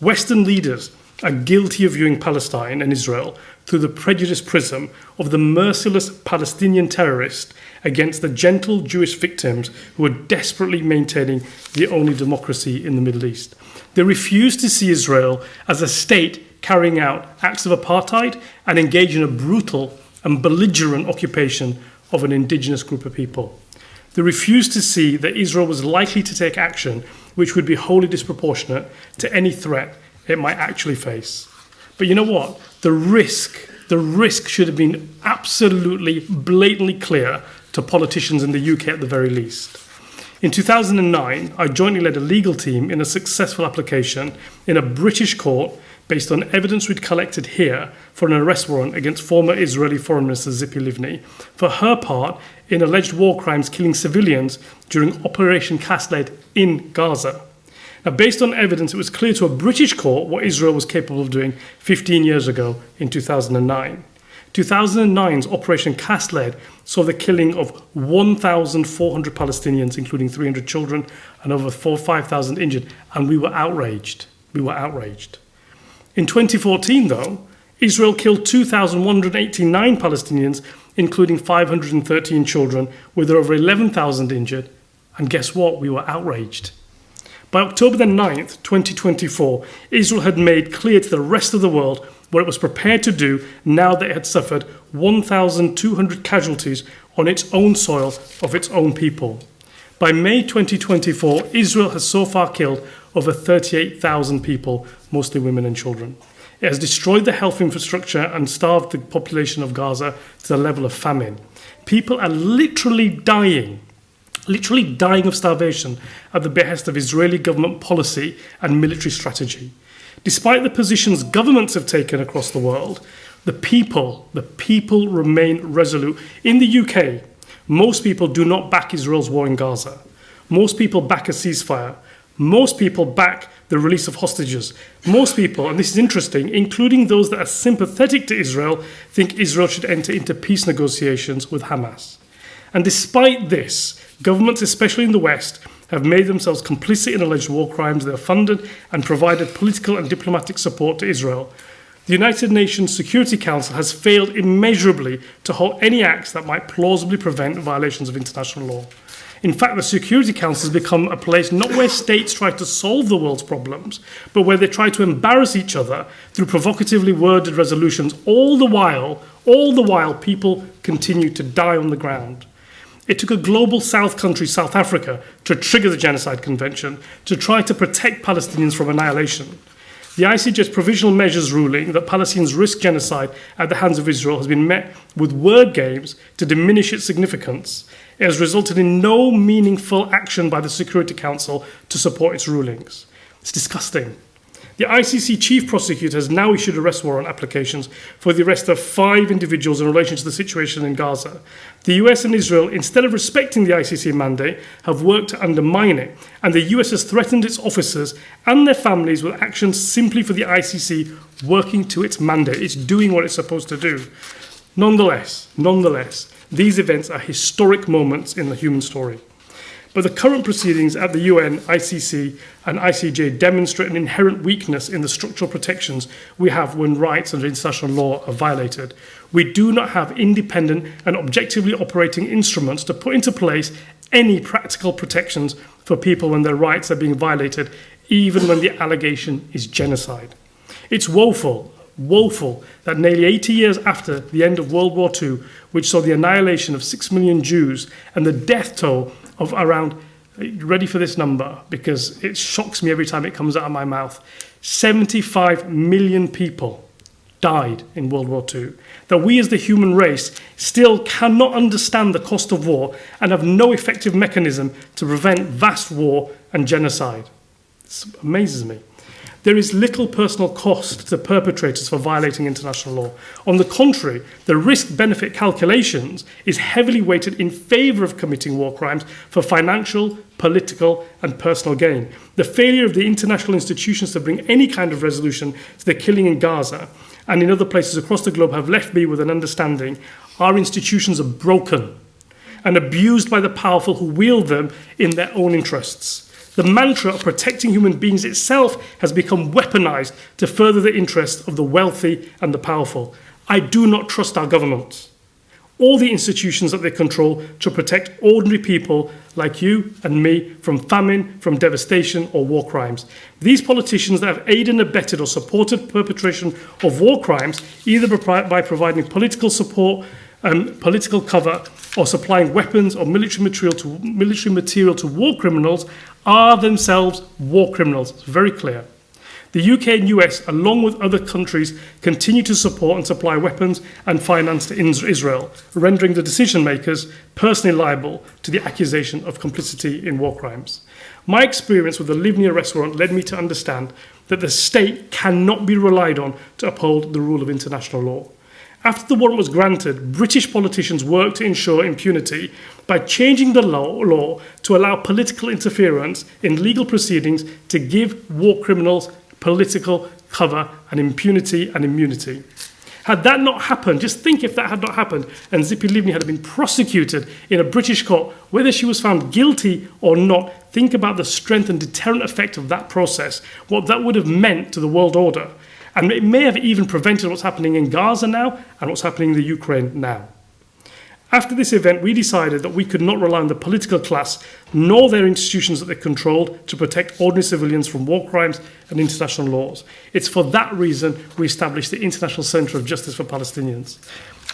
Western leaders are guilty of viewing Palestine and Israel through the prejudiced prism of the merciless Palestinian terrorist against the gentle Jewish victims who are desperately maintaining the only democracy in the Middle East. They refuse to see Israel as a state carrying out acts of apartheid and engage in a brutal and belligerent occupation of an indigenous group of people. They refuse to see that Israel was likely to take action which would be wholly disproportionate to any threat it might actually face. But you know what? The risk should have been absolutely blatantly clear to politicians in the UK at the very least. In 2009, I jointly led a legal team in a successful application in a British court based on evidence we'd collected here for an arrest warrant against former Israeli Foreign Minister Tzipi Livni for her part in alleged war crimes killing civilians during Operation Cast Lead in Gaza. Now, based on evidence, it was clear to a British court what Israel was capable of doing 15 years ago in 2009. 2009's Operation Cast Lead saw the killing of 1,400 Palestinians, including 300 children, and over 5,000 injured, and we were outraged. We were outraged. In 2014, though, Israel killed 2,189 Palestinians, including 513 children, with over 11,000 injured, and guess what? We were outraged. By October the 9th, 2024, Israel had made clear to the rest of the world what it was prepared to do now that it had suffered 1,200 casualties on its own soil of its own people. By May 2024, Israel has so far killed over 38,000 people, mostly women and children. It has destroyed the health infrastructure and starved the population of Gaza to the level of famine. People are literally dying of starvation at the behest of Israeli government policy and military strategy. Despite the positions governments have taken across the world, the people remain resolute. In the UK, most people do not back Israel's war in Gaza. Most people back a ceasefire. Most people back the release of hostages. Most people, and this is interesting, including those that are sympathetic to Israel, think Israel should enter into peace negotiations with Hamas. And despite this, governments, especially in the West, have made themselves complicit in alleged war crimes. They have funded and provided political and diplomatic support to Israel. The United Nations Security Council has failed immeasurably to halt any acts that might plausibly prevent violations of international law. In fact, the Security Council has become a place not where states try to solve the world's problems, but where they try to embarrass each other through provocatively worded resolutions, all the while people continue to die on the ground. It took a global south country, South Africa, to trigger the Genocide Convention to try to protect Palestinians from annihilation. The ICJ's provisional measures ruling that Palestinians risk genocide at the hands of Israel has been met with word games to diminish its significance. It has resulted in no meaningful action by the Security Council to support its rulings. It's disgusting. The ICC chief prosecutor has now issued arrest warrant applications for the arrest of 5 individuals in relation to the situation in Gaza. The US and Israel, instead of respecting the ICC mandate, have worked to undermine it, and the US has threatened its officers and their families with actions simply for the ICC working to its mandate. It's doing what it's supposed to do. Nonetheless, these events are historic moments in the human story. But the current proceedings at the UN, ICC and ICJ demonstrate an inherent weakness in the structural protections we have when rights under international law are violated. We do not have independent and objectively operating instruments to put into place any practical protections for people when their rights are being violated, even when the allegation is genocide. It's woeful that nearly 80 years after the end of World War II, which saw the annihilation of 6 million Jews and the death toll of around, ready for this number, because it shocks me every time it comes out of my mouth, 75 million people died in World War II, that we as the human race still cannot understand the cost of war and have no effective mechanism to prevent vast war and genocide. This amazes me. There is little personal cost to perpetrators for violating international law. On the contrary, the risk-benefit calculations is heavily weighted in favour of committing war crimes for financial, political and personal gain. The failure of the international institutions to bring any kind of resolution to the killing in Gaza and in other places across the globe have left me with an understanding our institutions are broken and abused by the powerful who wield them in their own interests. The mantra of protecting human beings itself has become weaponized to further the interests of the wealthy and the powerful. I do not trust our governments or the institutions that they control to protect ordinary people like you and me from famine, from devastation or war crimes. These politicians that have aided and abetted or supported perpetration of war crimes, either by providing political support, political cover, or supplying weapons or military material to war criminals, are themselves war criminals. It's very clear. The UK and US, along with other countries, continue to support and supply weapons and finance to Israel, rendering the decision makers personally liable to the accusation of complicity in war crimes. My experience with the Livni arrest warrant led me to understand that the state cannot be relied on to uphold the rule of international law. After the warrant was granted, British politicians worked to ensure impunity by changing the law to allow political interference in legal proceedings to give war criminals political cover and impunity and immunity. Had that not happened, just think if that had not happened and Zippy Livni had been prosecuted in a British court, whether she was found guilty or not, think about the strength and deterrent effect of that process, what that would have meant to the world order. And it may have even prevented what's happening in Gaza now and what's happening in the Ukraine now. After this event, we decided that we could not rely on the political class nor their institutions that they controlled to protect ordinary civilians from war crimes and international laws. It's for that reason we established the International Centre of Justice for Palestinians.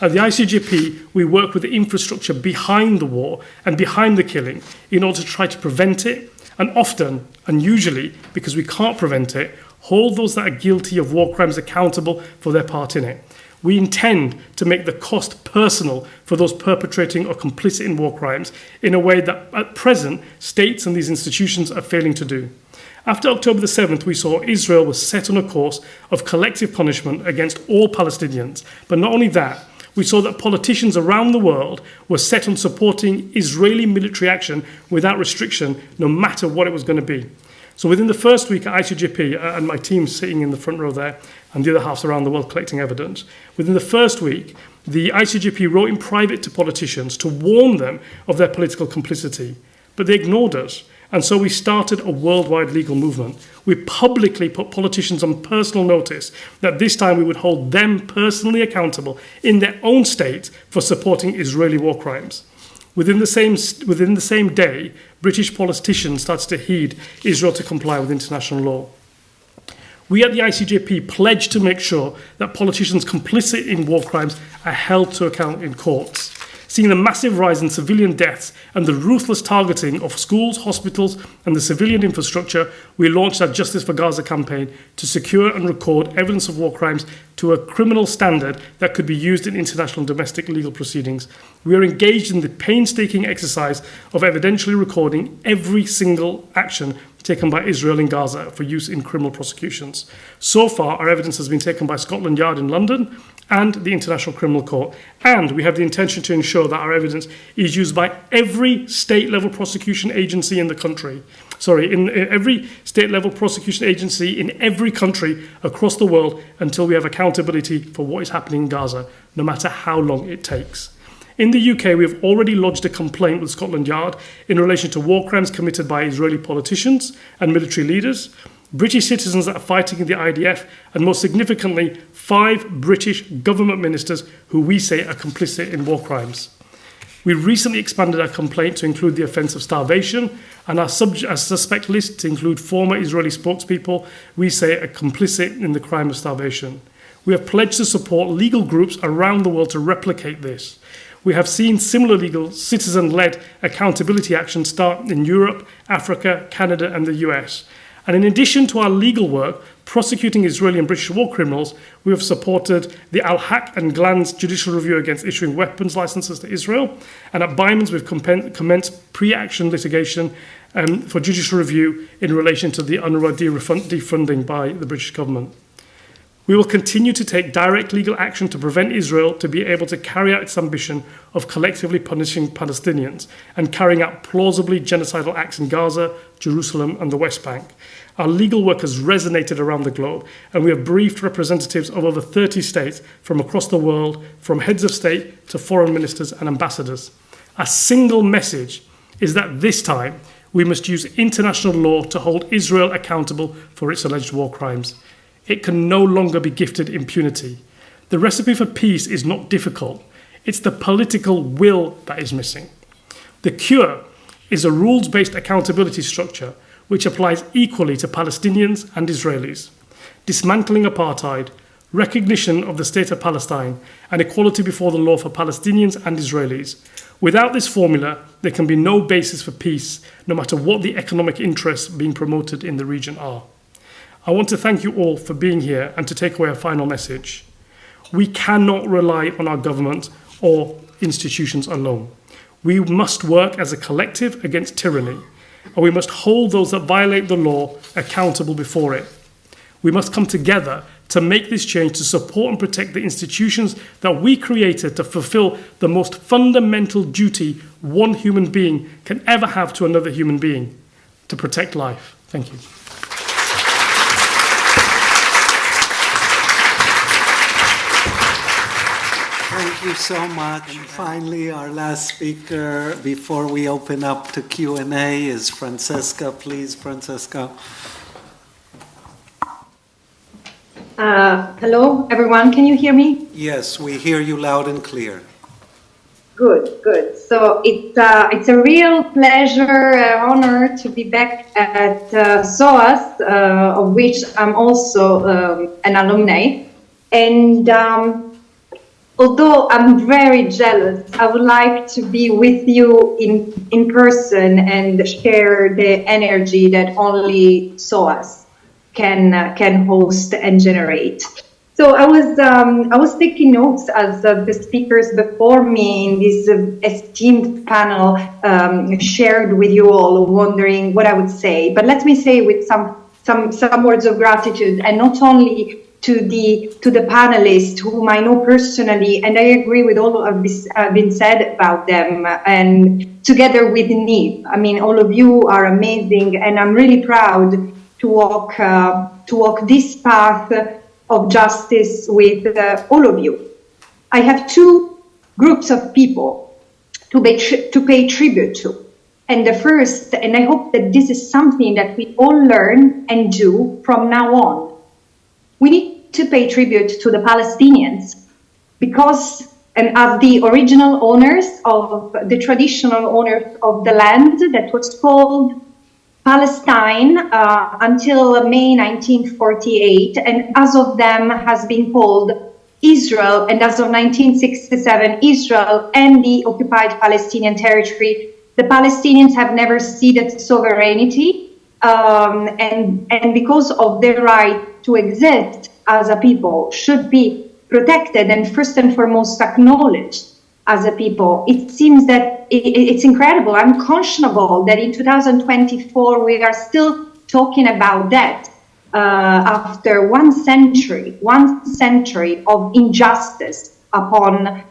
At the ICJP, we work with the infrastructure behind the war and behind the killing in order to try to prevent it, and often, and usually, because we can't prevent it, hold those that are guilty of war crimes accountable for their part in it. We intend to make the cost personal for those perpetrating or complicit in war crimes in a way that, at present, states and these institutions are failing to do. After October the 7th, we saw Israel was set on a course of collective punishment against all Palestinians. But not only that, we saw that politicians around the world were set on supporting Israeli military action without restriction, no matter what it was going to be. So within the first week at ICJP, and my team sitting in the front row there, and the other half's around the world collecting evidence, within the first week, the ICJP wrote in private to politicians to warn them of their political complicity. But they ignored us. And so we started a worldwide legal movement. We publicly put politicians on personal notice that this time we would hold them personally accountable in their own state for supporting Israeli war crimes. Within the same day, British politicians started to heed Israel to comply with international law. We at the ICJP pledged to make sure that politicians complicit in war crimes are held to account in courts. Seeing the massive rise in civilian deaths and the ruthless targeting of schools, hospitals and the civilian infrastructure, we launched our Justice for Gaza campaign to secure and record evidence of war crimes to a criminal standard that could be used in international and domestic legal proceedings. We are engaged in the painstaking exercise of evidentially recording every single action taken by Israel in Gaza for use in criminal prosecutions. So far, our evidence has been taken by Scotland Yard in London and the International Criminal Court, and we have the intention to ensure that our evidence is used by every state-level prosecution agency in the country. In every state-level prosecution agency in every country across the world until we have accountability for what is happening in Gaza, no matter how long it takes. In the UK, we have already lodged a complaint with Scotland Yard in relation to war crimes committed by Israeli politicians and military leaders, British citizens that are fighting in the IDF, and most significantly, 5 British government ministers who we say are complicit in war crimes. We recently expanded our complaint to include the offence of starvation, and our suspect list to include former Israeli spokespeople we say are complicit in the crime of starvation. We have pledged to support legal groups around the world to replicate this. We have seen similar legal citizen-led accountability actions start in Europe, Africa, Canada and the US. And in addition to our legal work prosecuting Israeli and British war criminals, we have supported the Al-Haq and Glan's judicial review against issuing weapons licenses to Israel. And at Bindmans, we've commenced pre-action litigation for judicial review in relation to the UNRWA defunding by the British government. We will continue to take direct legal action to prevent Israel to be able to carry out its ambition of collectively punishing Palestinians and carrying out plausibly genocidal acts in Gaza, Jerusalem and the West Bank. Our legal work has resonated around the globe, and we have briefed representatives of over 30 states from across the world, from heads of state to foreign ministers and ambassadors. A single message is that this time we must use international law to hold Israel accountable for its alleged war crimes. It can no longer be gifted impunity. The recipe for peace is not difficult. It's the political will that is missing. The cure is a rules-based accountability structure which applies equally to Palestinians and Israelis. Dismantling apartheid, recognition of the state of Palestine, and equality before the law for Palestinians and Israelis. Without this formula, there can be no basis for peace, no matter what the economic interests being promoted in the region are. I want to thank you all for being here and to take away a final message. We cannot rely on our government or institutions alone. We must work as a collective against tyranny, and we must hold those that violate the law accountable before it. We must come together to make this change to support and protect the institutions that we created to fulfill the most fundamental duty one human being can ever have to another human being, to protect life. Thank you. Thank you so much. Finally, our last speaker before we open up to Q&A is Francesca. Please, Francesca. Hello, everyone. Can you hear me? Yes, we hear you loud and clear. Good, good. So it's a real pleasure, honor to be back at SOAS, of which I'm also an alumni. And although I'm very jealous, I would like to be with you in person and share the energy that only SOAS can host and generate. So I was taking notes as the speakers before me in this esteemed panel shared with you all, wondering what I would say. But let me say with some words of gratitude, and not only to the panelists whom I know personally, and I agree with all of this been said about them, and together with Niv. I mean, all of you are amazing, and I'm really proud to walk this path of justice with all of you. I have two groups of people to pay tribute to. And the first, and I hope that this is something that we all learn and do from now on. We need to pay tribute to the Palestinians because, and as the original owners of the traditional owners of the land that was called Palestine until May 1948, and as of them has been called Israel, and as of 1967, Israel and the occupied Palestinian territory. The Palestinians have never ceded sovereignty, and because of their right to exist as a people should be protected and first and foremost acknowledged as a people. It seems that it's incredible, unconscionable that in 2024 we are still talking about that after one century of injustice upon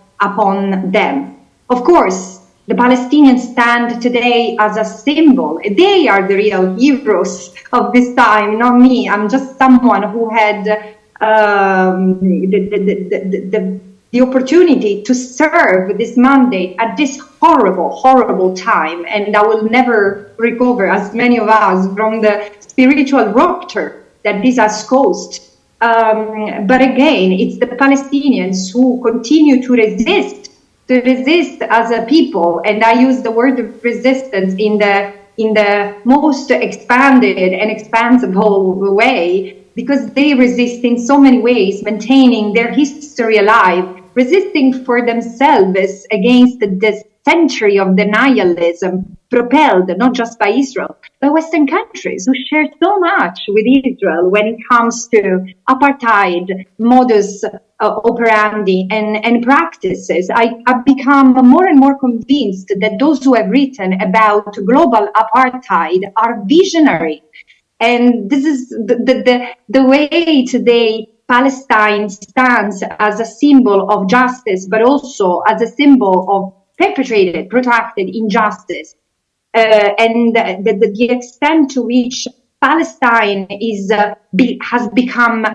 them. Of course, the Palestinians stand today as a symbol. They are the real heroes of this time, not me. I'm just someone who had the opportunity to serve this mandate at this horrible time, and I will never recover, as many of us, from the spiritual rupture that this has caused. But again, it's the Palestinians who continue to resist as a people, and I use the word of resistance in the most expanded and expansible way, because they resist in so many ways, maintaining their history alive resisting for themselves against the century of denialism propelled not just by Israel, but Western countries who share so much with Israel when it comes to apartheid, modus operandi, and practices. I've become more and more convinced that those who have written about global apartheid are visionary. And this is the way today Palestine stands as a symbol of justice, but also as a symbol of perpetrated, protracted injustice, and the extent to which Palestine has become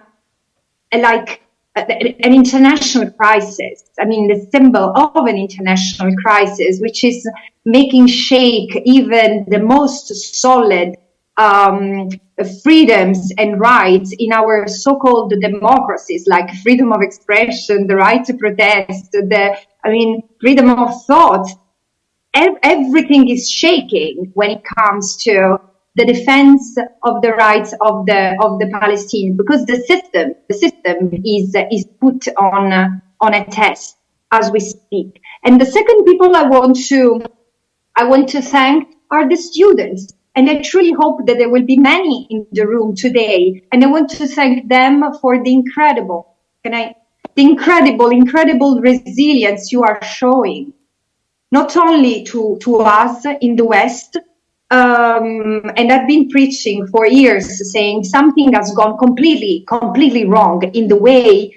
like an international crisis. I mean, the symbol of an international crisis, which is making shake even the most solid freedoms and rights in our so-called democracies, like freedom of expression, the right to protest, freedom of thought. Everything is shaking when it comes to the defense of the rights of the Palestinians, because the system is put on a test as we speak. And the second people I want to thank are the students. And I truly hope that there will be many in the room today. And I want to thank them for the incredible resilience you are showing, not only to us in the West. And I've been preaching for years saying something has gone completely wrong in the way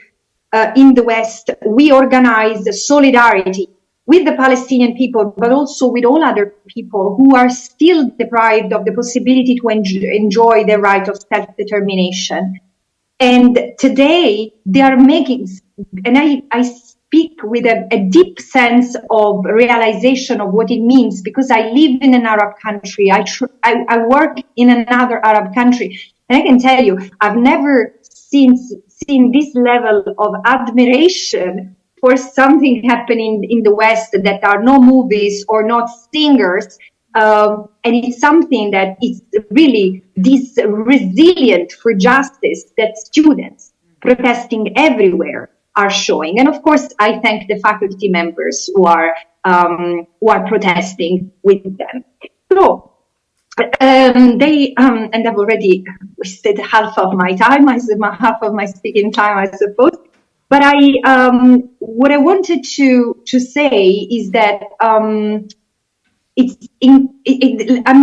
in the West we organize solidarity with the Palestinian people, but also with all other people who are still deprived of the possibility to enjoy their right of self-determination. And today they are making, and I speak with a deep sense of realization of what it means, because I live in an Arab country, I work in another Arab country, and I can tell you, I've never seen this level of admiration for something happening in the West that are no movies or not singers. And it's something that is really this resilient for justice that students protesting everywhere are showing. And of course, I thank the faculty members who are protesting with them. So, and I've already wasted half of my time, half of my speaking time, I suppose. But what I wanted to say is that I'm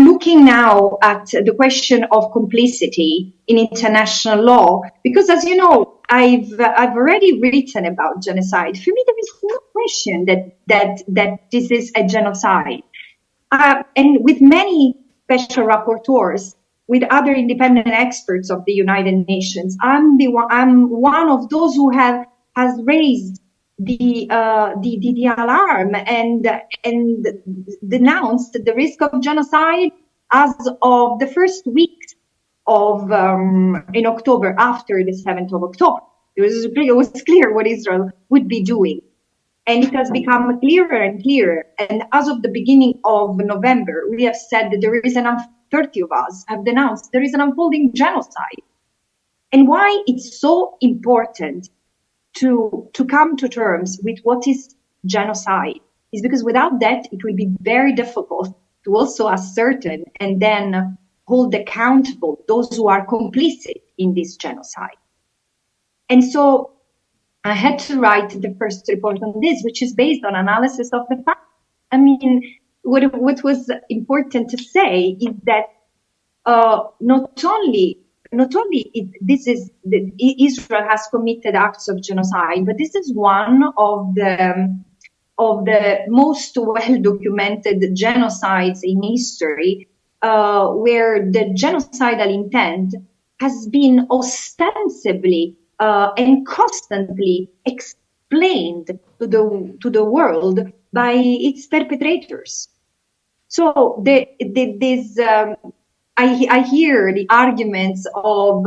looking now at the question of complicity in international law, because, as you know, I've already written about genocide. For me, there is no question that this is a genocide, and with many special rapporteurs, with other independent experts of the United Nations, I'm one of those who has raised the alarm and denounced the risk of genocide as of the first week of in October, after the 7th of October. It was clear what Israel would be doing, and it has become clearer and clearer. And as of the beginning of November, we have said that there is 30 of us have denounced there is an unfolding genocide. And why it's so important to come to terms with what is genocide is because without that, it will be very difficult to also ascertain and then hold accountable those who are complicit in this genocide. And so I had to write the first report on this, which is based on analysis of the facts. I mean, what was important to say is that not only Israel has committed acts of genocide, but this is one of the most well-documented genocides in history, where the genocidal intent has been ostensibly and constantly explained to the world by its perpetrators. So I hear the arguments of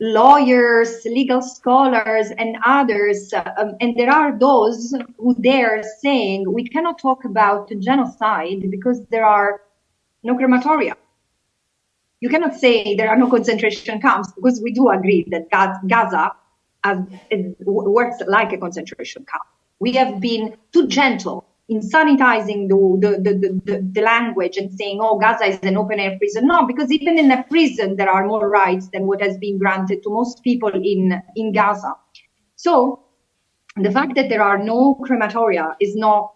lawyers, legal scholars, and others, and there are those who dare saying we cannot talk about genocide because there are no crematoria. You cannot say there are no concentration camps, because we do agree that Gaza works like a concentration camp. We have been too gentle in sanitizing the language and saying, oh, Gaza is an open-air prison. No, because even in a prison, there are more rights than what has been granted to most people in Gaza. So the fact that there are no crematoria is not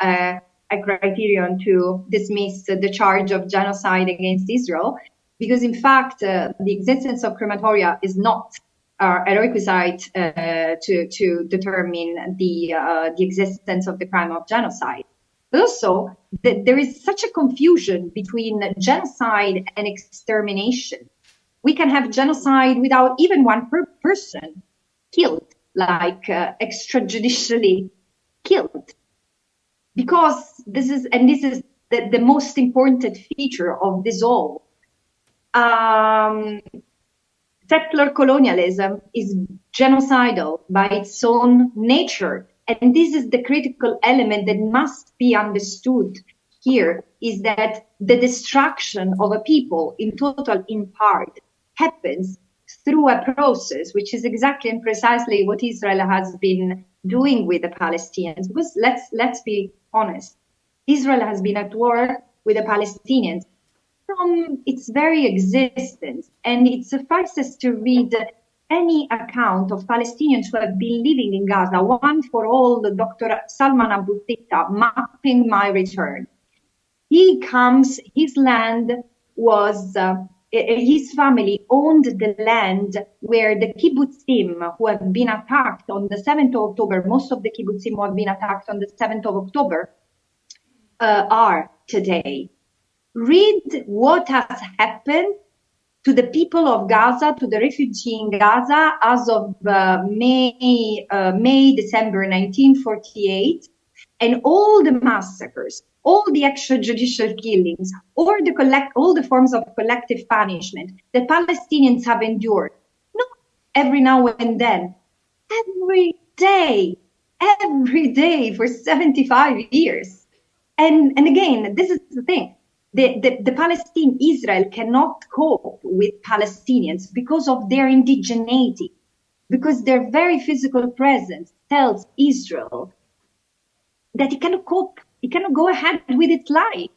a criterion to dismiss the charge of genocide against Israel, because in fact, the existence of crematoria is not a requisite to determine the existence of the crime of genocide. But also, there is such a confusion between genocide and extermination. We can have genocide without even one person killed, like extrajudicially killed. Because this is the most important feature of this all. Settler colonialism is genocidal by its own nature. And this is the critical element that must be understood here, is that the destruction of a people in total, in part, happens through a process, which is exactly and precisely what Israel has been doing with the Palestinians. Because let's be honest, Israel has been at war with the Palestinians from its very existence. And it suffices to read any account of Palestinians who have been living in Gaza, one for all, Dr. Salman Abu Titta, Mapping My Return. He comes, his land was, his family owned the land where the kibbutzim who have been attacked on the 7th of October, most of the kibbutzim who have been attacked on the 7th of October are today. Read what has happened to the people of Gaza, to the refugees in Gaza as of May, December 1948, and all the massacres, all the extrajudicial killings, all the forms of collective punishment that Palestinians have endured. Not every now and then, every day for 75 years. And again, this is the thing. The Palestine, Israel cannot cope with Palestinians because of their indigeneity, because their very physical presence tells Israel that it cannot cope, it cannot go ahead with its life.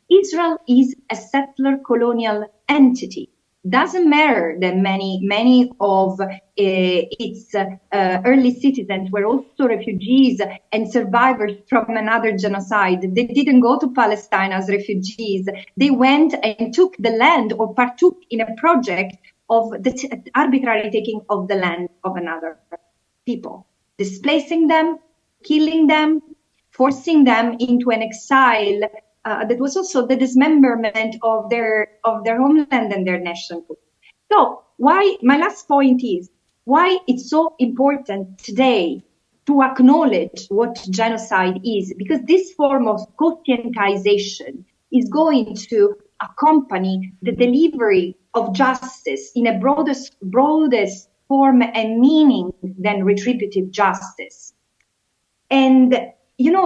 Israel is a settler colonial entity. Doesn't matter that many of its early citizens were also refugees and survivors from another genocide. They didn't go to Palestine as refugees. They went and took the land or partook in a project of the arbitrary taking of the land of another people, displacing them, killing them, forcing them into an exile. That was also the dismemberment of their homeland and their nationhood. So my last point is why it's so important today to acknowledge what genocide is, because this form of conscientization is going to accompany the delivery of justice in a broadest form and meaning than retributive justice. And,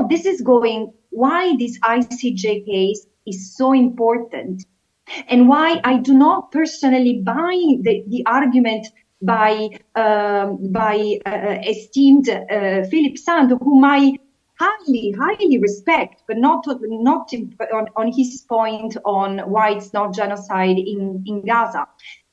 this is why this ICJ case is so important, and why I do not personally buy the argument by esteemed Philip Sand, whom I highly respect, but not on his point on why it's not genocide in Gaza.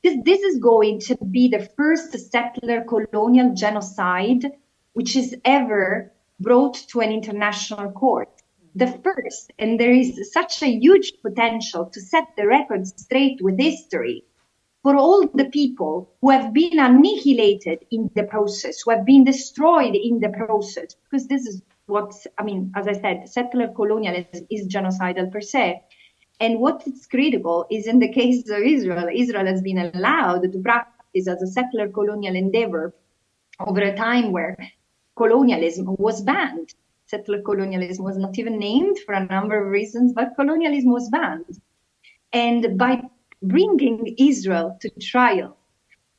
This is going to be the first settler colonial genocide which is ever brought to an international court. The first, and there is such a huge potential to set the record straight with history for all the people who have been annihilated in the process, who have been destroyed in the process, because this is as I said, settler colonialism is genocidal per se. And what is critical is in the case of Israel, Israel has been allowed to practice as a settler colonial endeavor over a time where colonialism was banned. Settler colonialism was not even named for a number of reasons, but colonialism was banned. And by bringing Israel to trial,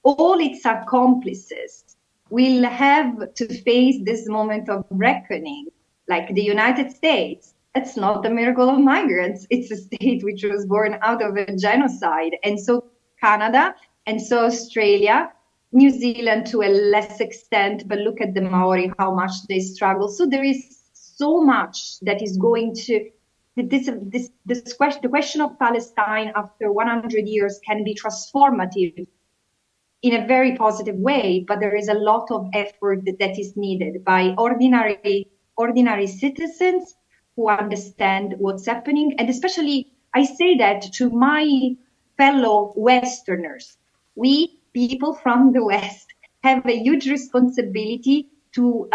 all its accomplices will have to face this moment of reckoning, like the United States. It's not the miracle of migrants. It's a state which was born out of a genocide. And so Canada and so Australia New Zealand to a less extent, but look at the Maori, how much they struggle. So there is so much that is going to, the question of Palestine after 100 years can be transformative in a very positive way, but there is a lot of effort that is needed by ordinary citizens who understand what's happening. And especially, I say that to my fellow Westerners. We, people from the West, have a huge responsibility to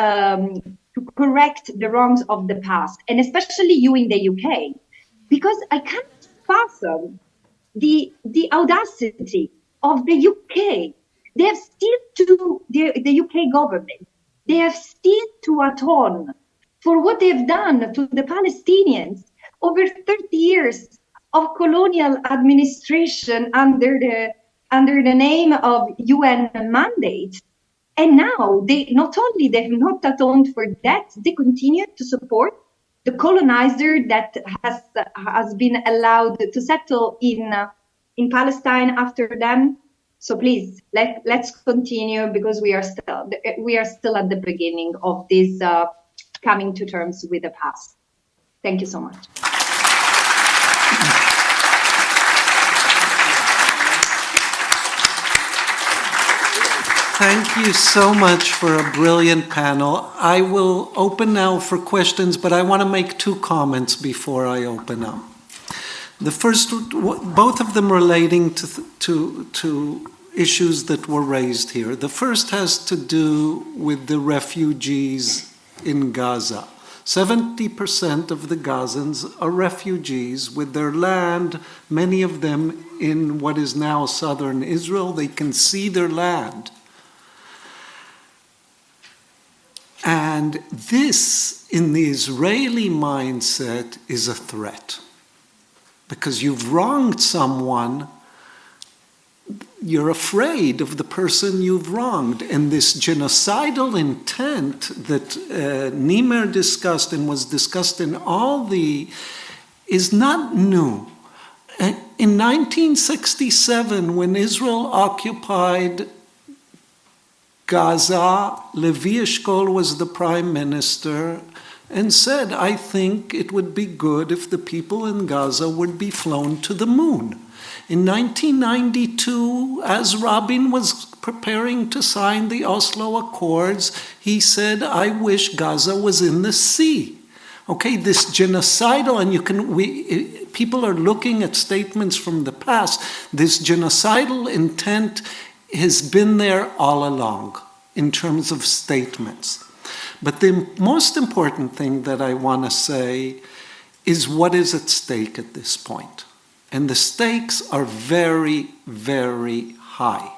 correct the wrongs of the past, and especially you in the UK, because I can't fathom the audacity of the UK. They have still to, the UK government, they have still to atone for what they have done to the Palestinians over 30 years of colonial administration under the name of UN mandate. And now they have not atoned for that, they continue to support the colonizer that has been allowed to settle in Palestine after them. So please, let's continue, because we are still at the beginning of this coming to terms with the past. Thank you so much. Thank you so much for a brilliant panel. I will open now for questions, but I want to make two comments before I open up. The first, both of them relating to issues that were raised here. The first has to do with the refugees in Gaza. 70% of the Gazans are refugees with their land, many of them in what is now southern Israel. They can see their land. And this, in the Israeli mindset, is a threat. Because you've wronged someone, you're afraid of the person you've wronged. And this genocidal intent that Nimer discussed and was discussed in is not new. In 1967, when Israel occupied Gaza, Levi Eshkol was the prime minister and said, I think it would be good if the people in Gaza would be flown to the moon. In 1992, as Rabin was preparing to sign the Oslo Accords, he said, I wish Gaza was in the sea. Okay, this genocidal, and people are looking at statements from the past, this genocidal intent has been there all along in terms of statements. But the most important thing that I want to say is what is at stake at this point. And the stakes are very, very high.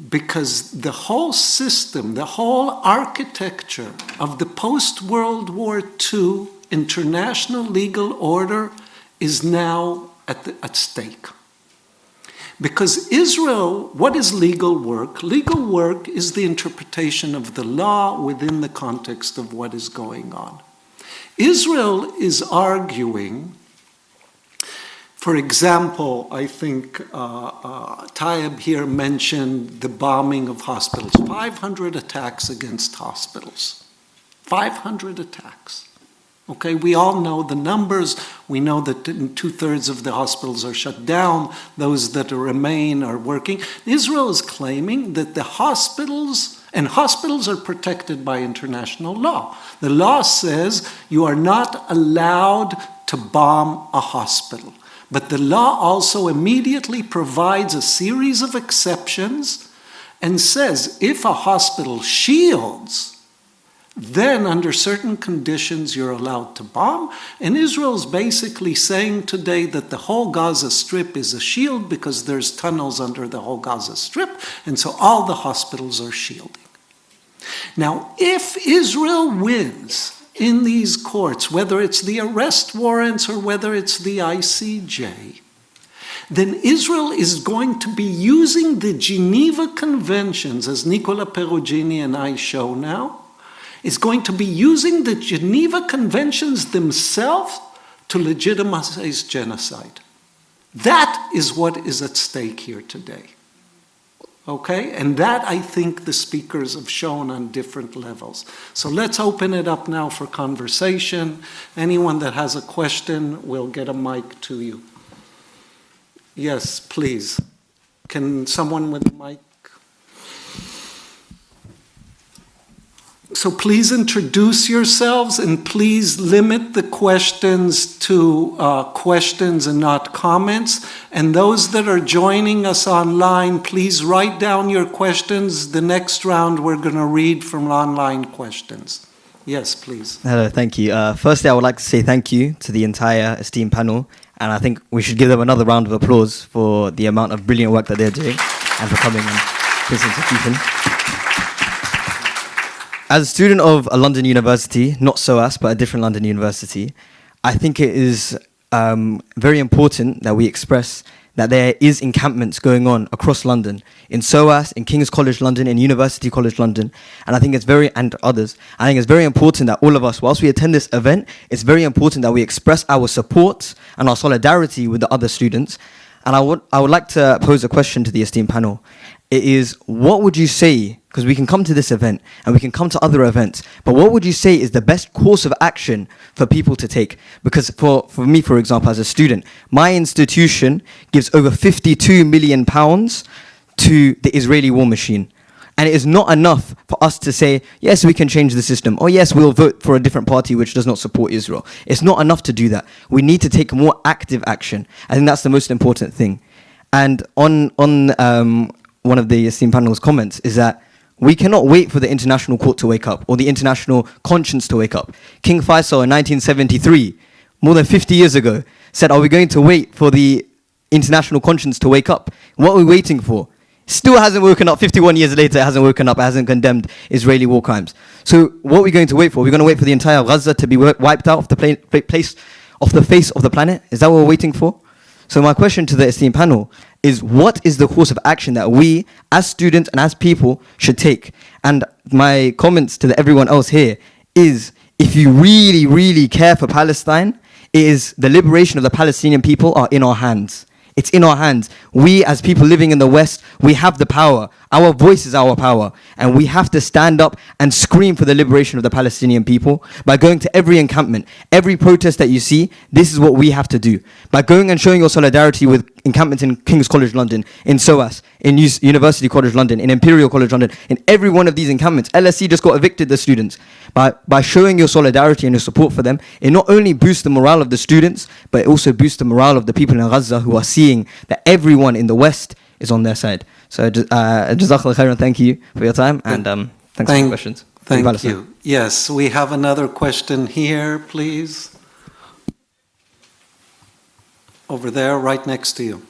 Because the whole system, the whole architecture of the post-World War II international legal order is now at stake. Because Israel, what is legal work? Legal work is the interpretation of the law within the context of what is going on. Israel is arguing, for example, I think Tayab here mentioned the bombing of hospitals. 500 attacks against hospitals. 500 attacks. Okay, we all know the numbers. We know that 2/3 of the hospitals are shut down. Those that remain are working. Israel is claiming that the hospitals are protected by international law. The law says you are not allowed to bomb a hospital. But the law also immediately provides a series of exceptions and says if a hospital shields, then under certain conditions you're allowed to bomb. And Israel's basically saying today that the whole Gaza Strip is a shield because there's tunnels under the whole Gaza Strip, and so all the hospitals are shielding. Now, if Israel wins in these courts, whether it's the arrest warrants or whether it's the ICJ, then Israel is going to be using the Geneva Conventions, as Nicola Perugini and I show now, is going to be using the Geneva Conventions themselves to legitimize genocide. That is what is at stake here today. Okay, and that I think the speakers have shown on different levels. So let's open it up now for conversation. Anyone that has a question will get a mic to you. Yes, please. Can someone with a mic? So please introduce yourselves and please limit the questions to questions and not comments. And those that are joining us online, please write down your questions. The next round we're going to read from online questions. Yes, please. Hello, thank you. Firstly, I would like to say thank you to the entire esteemed panel. And I think we should give them another round of applause for the amount of brilliant work that they're doing and for coming and listening to Ethan. As a student of a London university, not SOAS, but a different London university, I think it is very important that we express that there is encampments going on across London, in SOAS, in King's College London, in University College London, and I think it's and others. I think it's very important that all of us, whilst we attend this event, it's very important that we express our support and our solidarity with the other students. And I would like to pose a question to the esteemed panel. It is, what would you say, because we can come to this event and we can come to other events, but what would you say is the best course of action for people to take? Because for me, for example, as a student, my institution gives over £52 million to the Israeli war machine. And it is not enough for us to say, yes, we can change the system, or yes, we'll vote for a different party which does not support Israel. It's not enough to do that. We need to take more active action. I think that's the most important thing. And on one of the esteemed panel's comments is that we cannot wait for the international court to wake up or the international conscience to wake up. King Faisal in 1973, more than 50 years ago, said, are we going to wait for the international conscience to wake up? What are we waiting for? Still hasn't woken up. 51 years later, it hasn't woken up. It hasn't condemned Israeli war crimes. So what are we going to wait for? We're going to wait for the entire Gaza to be wiped out off the face of the planet? Is that what we're waiting for? So my question to the esteemed panel is, what is the course of action that we, as students and as people, should take? And my comments to everyone else here is, if you really, really care for Palestine, it is the liberation of the Palestinian people are in our hands. It's in our hands. We, as people living in the West, we have the power. Our voice is our power. And we have to stand up and scream for the liberation of the Palestinian people by going to every encampment, every protest that you see. This is what we have to do. By going and showing your solidarity with encampments in King's College London, in SOAS, in University College London, in Imperial College London, in every one of these encampments. LSE just got evicted the students. By showing your solidarity and your support for them, it not only boosts the morale of the students, but it also boosts the morale of the people in Gaza who are seeing that everyone in the West is on their side. So, Jazakallah khairan, thank you for your time, and thanks for your questions. Thank you. Yes, we have another question here, please. Over there, right next to you.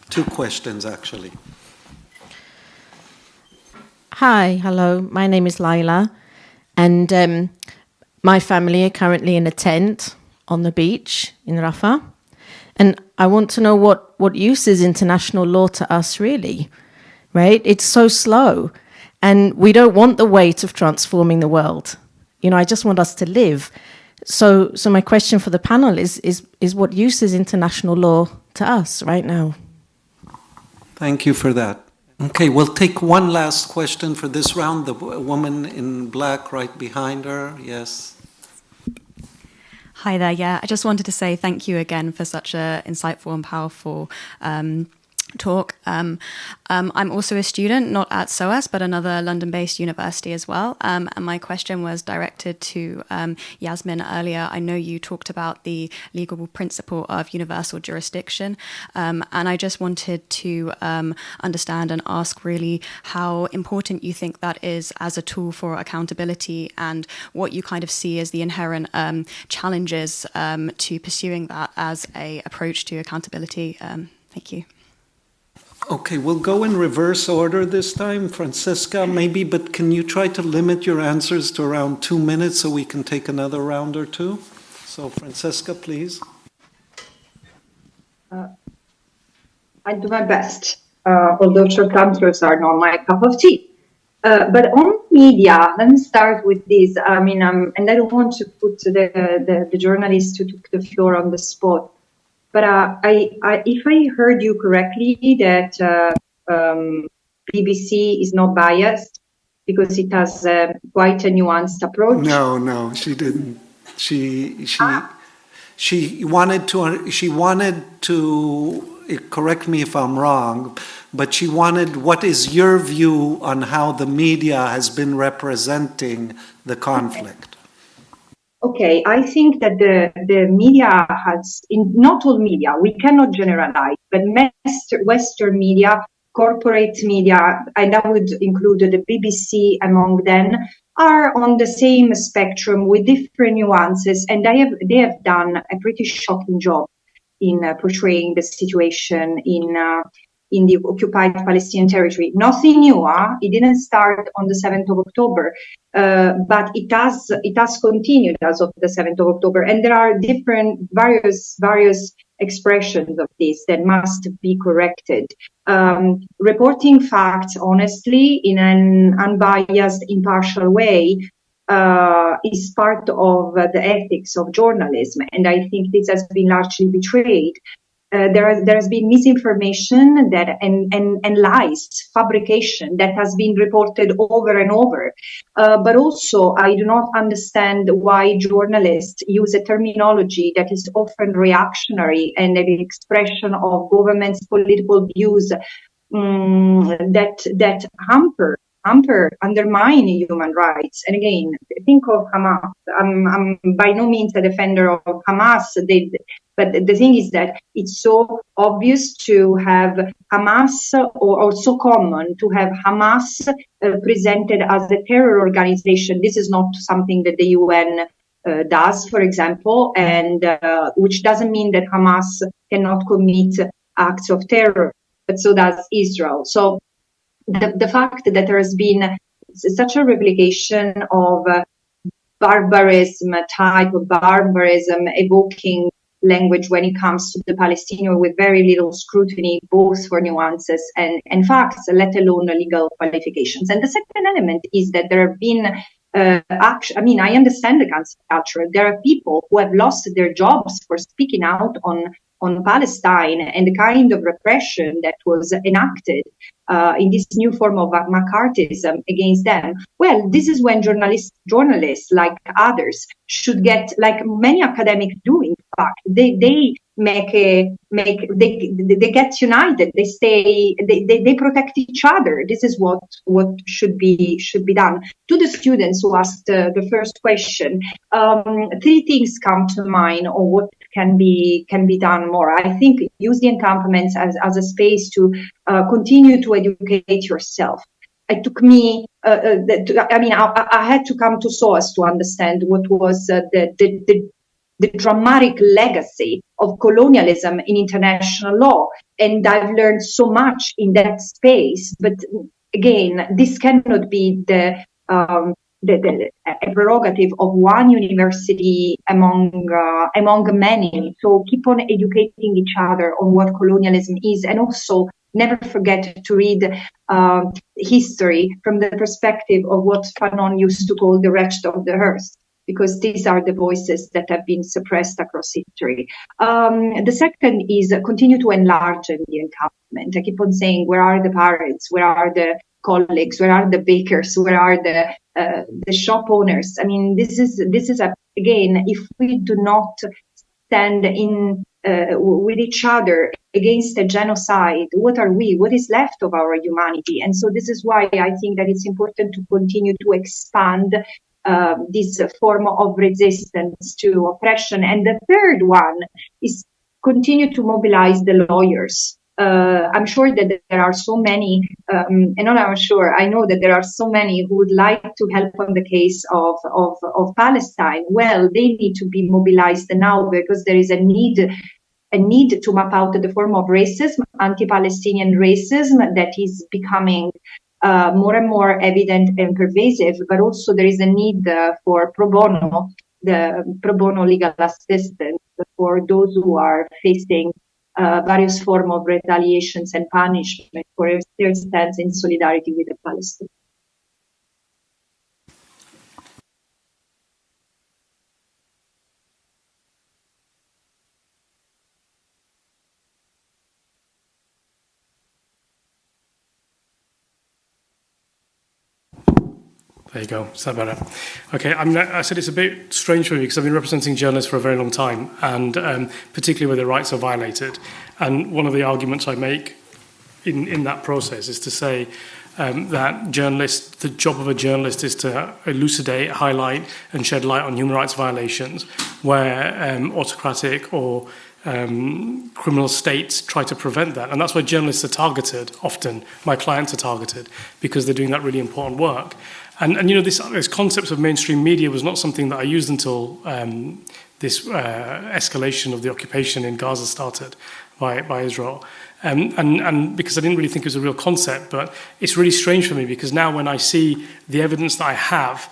Two questions, actually. Hi, hello. My name is Laila, and my family are currently in a tent on the beach in Rafah. And I want to know what use is international law to us, really, right? It's so slow, and we don't want the weight of transforming the world. You know, I just want us to live. So my question for the panel is what use is international law to us right now? Thank you for that. Okay, we'll take one last question for this round. The woman in black right behind her, yes. Hi there, yeah. I just wanted to say thank you again for such an insightful and powerful talk. I'm also a student, not at SOAS, but another London-based university as well. And my question was directed to Yasmine earlier. I know you talked about the legal principle of universal jurisdiction. And I just wanted to understand and ask really how important you think that is as a tool for accountability, and what you kind of see as the inherent challenges to pursuing that as an approach to accountability. Thank you. Okay, we'll go in reverse order this time. Francesca, maybe, but can you try to limit your answers to around 2 minutes so we can take another round or two? So, Francesca, please. I do my best, although short answers are not my cup of tea. But on media, let me start with this. I mean, and I don't want to put the journalists who took the floor on the spot. But if I heard you correctly, that BBC is not biased because it has quite a nuanced approach? No, she didn't. She wanted to correct me if I'm wrong, but she wanted, what is your view on how the media has been representing the conflict? Okay, I think that the media has, not all media, we cannot generalize, but Western media, corporate media, and that would include the BBC among them, are on the same spectrum with different nuances, and they have done a pretty shocking job in portraying the situation in the occupied Palestinian territory. Nothing new, it didn't start on the 7th of October, but it has continued as of the 7th of October, and there are various expressions of this that must be corrected. Reporting facts honestly in an unbiased, impartial way is part of the ethics of journalism, and I think this has been largely betrayed. There has been misinformation and lies, fabrication that has been reported over and over. But also, I do not understand why journalists use a terminology that is often reactionary and an expression of government's political views that undermine human rights. And again, think of Hamas. I'm by no means a defender of Hamas. But the thing is that it's so obvious to have Hamas, or so common to have Hamas presented as a terror organization. This is not something that the UN does, for example, and which doesn't mean that Hamas cannot commit acts of terror, but so does Israel. So the fact that there has been such a replication of barbarism, type of barbarism, evoking language when it comes to the Palestinian with very little scrutiny, both for nuances and facts, let alone legal qualifications. And the second element is that there have been I understand the cancel culture. There are people who have lost their jobs for speaking out on Palestine and the kind of repression that was enacted in this new form of McCarthyism against them. Well, this is when journalists like others should get, like many academics do, in fact, they get united. They protect each other. This is what should be done. To the students who asked the first question, three things come to mind on what can be done more. I think use the encampments as a space to continue to educate yourself. It took me, I had to come to SOAS to understand what was the dramatic legacy of colonialism in international law. And I've learned so much in that space. But again, this cannot be the prerogative of one university among many. So keep on educating each other on what colonialism is, and also never forget to read history from the perspective of what Fanon used to call the wretched of the earth, because these are the voices that have been suppressed across history. The second is continue to enlarge the encampment. I keep on saying, where are the parents? Where are the colleagues? Where are the bakers? Where are the shop owners? I mean, this is again, if we do not stand in with each other against a genocide, what are we? What is left of our humanity? And so this is why I think that it's important to continue to expand this form of resistance to oppression. And the third one is continue to mobilize the lawyers. I'm sure that there are so many, I know that there are so many who would like to help on the case of Palestine. Well, they need to be mobilized now, because there is a need to map out the form of racism, anti-Palestinian racism, that is becoming more and more evident and pervasive. But also there is a need for pro bono legal assistance for those who are facing various forms of retaliations and punishment for their stance in solidarity with the Palestinians. There you go. Is that better? Okay. I mean, I said it's a bit strange for me because I've been representing journalists for a very long time, and particularly where their rights are violated. And one of the arguments I make in that process is to say that the job of a journalist is to elucidate, highlight, and shed light on human rights violations where autocratic or criminal states try to prevent that. And that's why journalists are targeted often. My clients are targeted because they're doing that really important work. And you know, this concept of mainstream media was not something that I used until this escalation of the occupation in Gaza started by Israel. And because I didn't really think it was a real concept, but it's really strange for me because now when I see the evidence that I have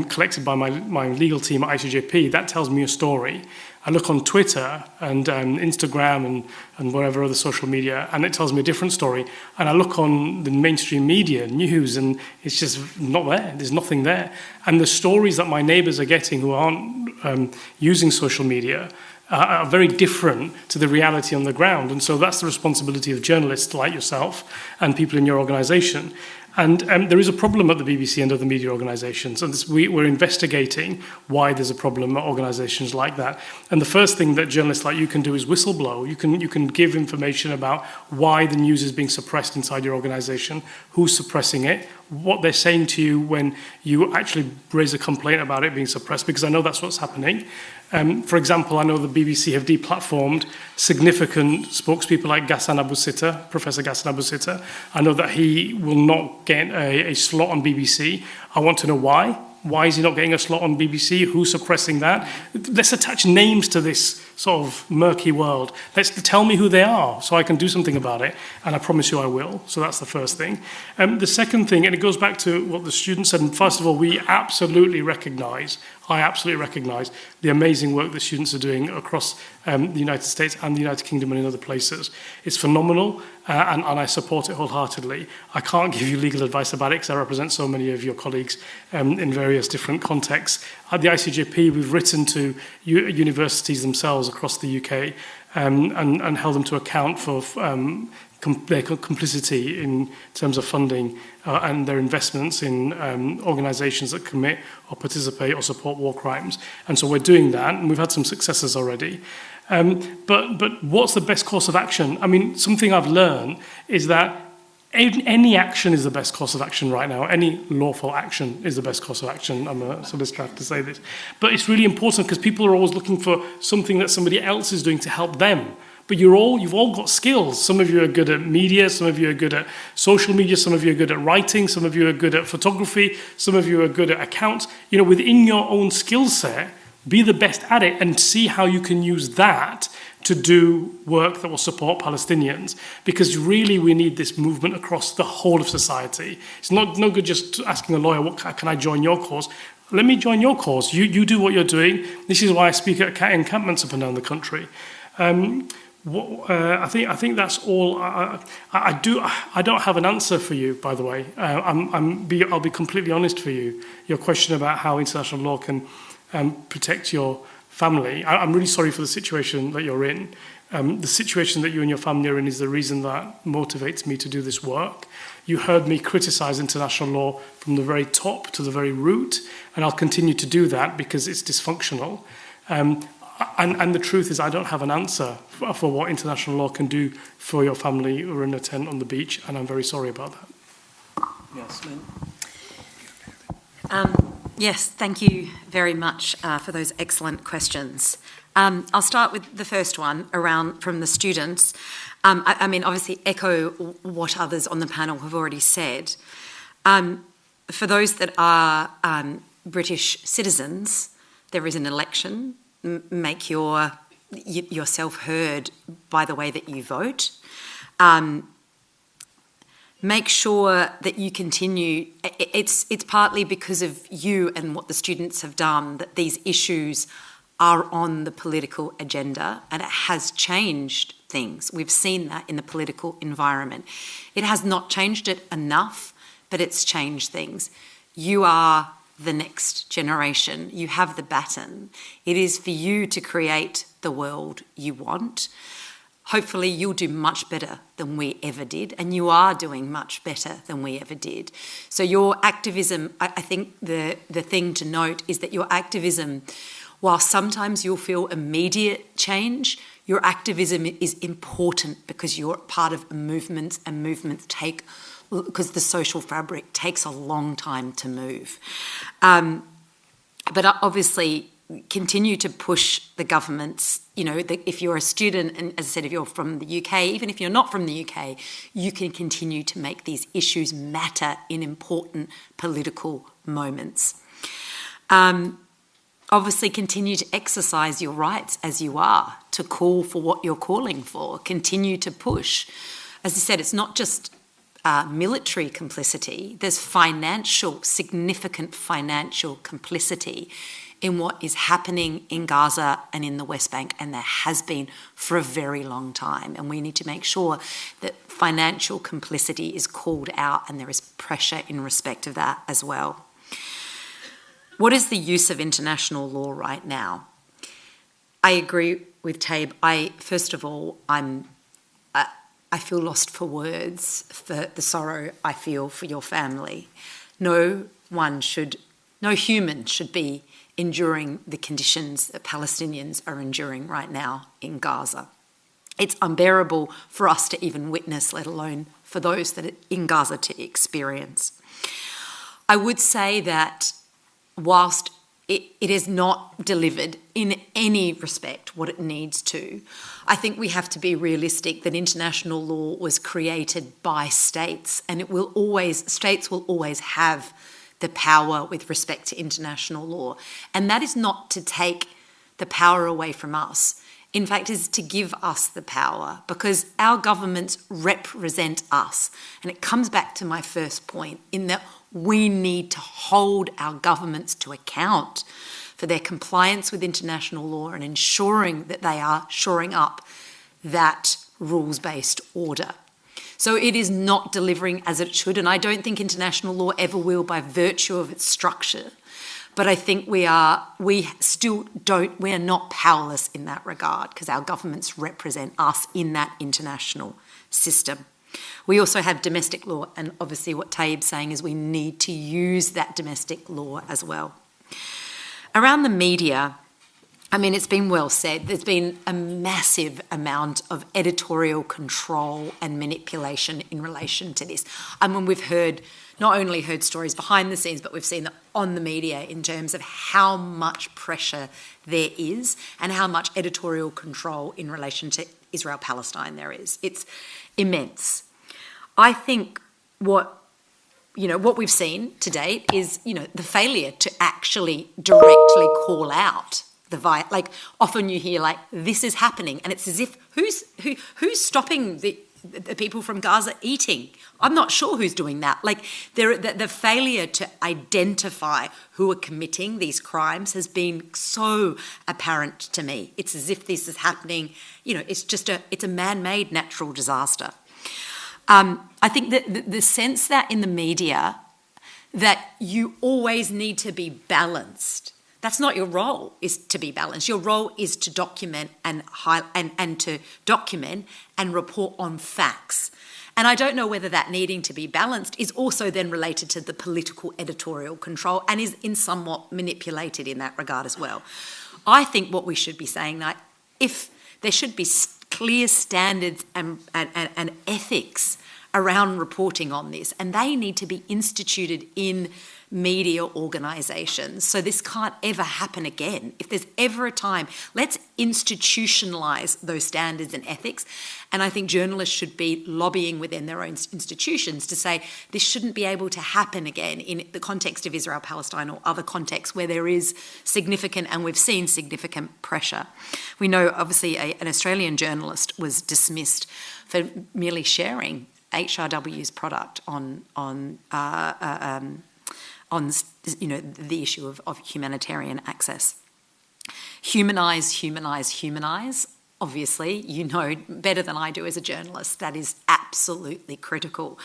collected by my legal team at ICJP, that tells me a story. I look on Twitter and Instagram and whatever other social media, and it tells me a different story. And I look on the mainstream media, news, and it's just not there. There's nothing there. And the stories that my neighbours are getting who aren't using social media are very different to the reality on the ground. And so that's the responsibility of journalists like yourself and people in your organisation. And there is a problem at the BBC and other media organisations, and we're investigating why there's a problem at organisations like that. And the first thing that journalists like you can do is whistleblow. You can give information about why the news is being suppressed inside your organisation, who's suppressing it, what they're saying to you when you actually raise a complaint about it being suppressed, because I know that's what's happening. For example, I know the BBC have deplatformed significant spokespeople like Professor Ghassan Abu Sitta. I know that he will not get a slot on BBC. I want to know why. Why is he not getting a slot on BBC? Who's suppressing that? Let's attach names to this sort of murky world. Tell me who they are so I can do something about it, and I promise you I will. So that's the first thing. The second thing, and it goes back to what the students said, and first of all, I absolutely recognise the amazing work that students are doing across the United States and the United Kingdom and in other places. It's phenomenal, and I support it wholeheartedly. I can't give you legal advice about it because I represent so many of your colleagues in various different contexts. At the ICJP, we've written to universities themselves across the UK and held them to account for their complicity in terms of funding and their investments in organisations that commit or participate or support war crimes. And so we're doing that, and we've had some successes already. But what's the best course of action? I mean, something I've learned is that any action is the best course of action right now. Any lawful action is the best course of action. I'm a solicitor, I have to say this. But it's really important because people are always looking for something that somebody else is doing to help them. But you've all got skills. Some of you are good at media, some of you are good at social media, some of you are good at writing, some of you are good at photography, some of you are good at accounts. You know, within your own skill set, be the best at it and see how you can use that to do work that will support Palestinians. Because really we need this movement across the whole of society. It's no good just asking a lawyer, can I join your cause? Let me join your cause. You do what you're doing. This is why I speak at encampments up and down the country. I think that's all. I don't have an answer for you, by the way. I'll be completely honest for you. Your question about how international law can protect your family. I'm really sorry for the situation that you're in. The situation that you and your family are in is the reason that motivates me to do this work. You heard me criticise international law from the very top to the very root, and I'll continue to do that because it's dysfunctional. And the truth is I don't have an answer for what international law can do for your family who are in a tent on the beach, and I'm very sorry about that. Yasmine. Yes, thank you very much for those excellent questions. I'll start with the first one from the students. I mean, obviously echo what others on the panel have already said. For those that are British citizens, there is an election. Make yourself heard by the way that you vote. Make sure that you continue. It's partly because of you and what the students have done that these issues are on the political agenda, and it has changed things. We've seen that in the political environment. It has not changed it enough, but it's changed things. You are the next generation. You have the baton. It is for you to create the world you want. hopefully you'll do much better than we ever did, and you are doing much better than we ever did. So your activism, I think the thing to note is that your activism, while sometimes you'll feel immediate change, your activism is important because you're part of movements, and movements take, because the social fabric takes a long time to move. But obviously, continue to push the governments. You know, if you're a student, and as I said, if you're from the UK, even if you're not from the UK, you can continue to make these issues matter in important political moments. Obviously, continue to exercise your rights as you are, to call for what you're calling for, continue to push. As I said, it's not just military complicity, there's significant financial complicity in what is happening in Gaza and in the West Bank, and there has been for a very long time. And we need to make sure that financial complicity is called out and there is pressure in respect of that as well. What is the use of international law right now? I agree with Tayab. First of all, I feel lost for words for the sorrow I feel for your family. No human should be enduring the conditions that Palestinians are enduring right now in Gaza. It's unbearable for us to even witness, let alone for those that are in Gaza to experience. I would say that whilst it is not delivered in any respect what it needs to, I think we have to be realistic that international law was created by states, and states will always have the power with respect to international law. And that is not to take the power away from us. In fact, is to give us the power, because our governments represent us. And it comes back to my first point, in that we need to hold our governments to account for their compliance with international law and ensuring that they are shoring up that rules-based order. So it is not delivering as it should, and I don't think international law ever will by virtue of its structure. But I think we are not powerless in that regard, because our governments represent us in that international system. We also have domestic law, and obviously what Tayab's saying is we need to use that domestic law as well. Around the media, I mean, it's been well said, there's been a massive amount of editorial control and manipulation in relation to this. I mean, we've not only heard stories behind the scenes, but we've seen that on the media in terms of how much pressure there is and how much editorial control in relation to Israel-Palestine there is. It's immense. I think what we've seen to date is, the failure to actually directly call out like often you hear this is happening, and it's as if who's stopping the people from Gaza eating? I'm not sure who's doing that. The failure to identify who are committing these crimes has been so apparent to me. It's as if this is happening, it's a man-made natural disaster. I think that the sense that in the media that you always need to be balanced. That's not your role, is to be balanced. Your role is to document and to document and report on facts. And I don't know whether that needing to be balanced is also then related to the political editorial control and is in somewhat manipulated in that regard as well. I think what we should be saying, that if there should be clear standards and ethics around reporting on this, and they need to be instituted in media organisations, so this can't ever happen again. If there's ever a time, let's institutionalise those standards and ethics. And I think journalists should be lobbying within their own institutions to say this shouldn't be able to happen again in the context of Israel-Palestine or other contexts where there is significant, and we've seen significant pressure. We know, obviously, an Australian journalist was dismissed for merely sharing HRW's product on the issue of humanitarian access. Humanise. Obviously, you know better than I do as a journalist, that is absolutely critical.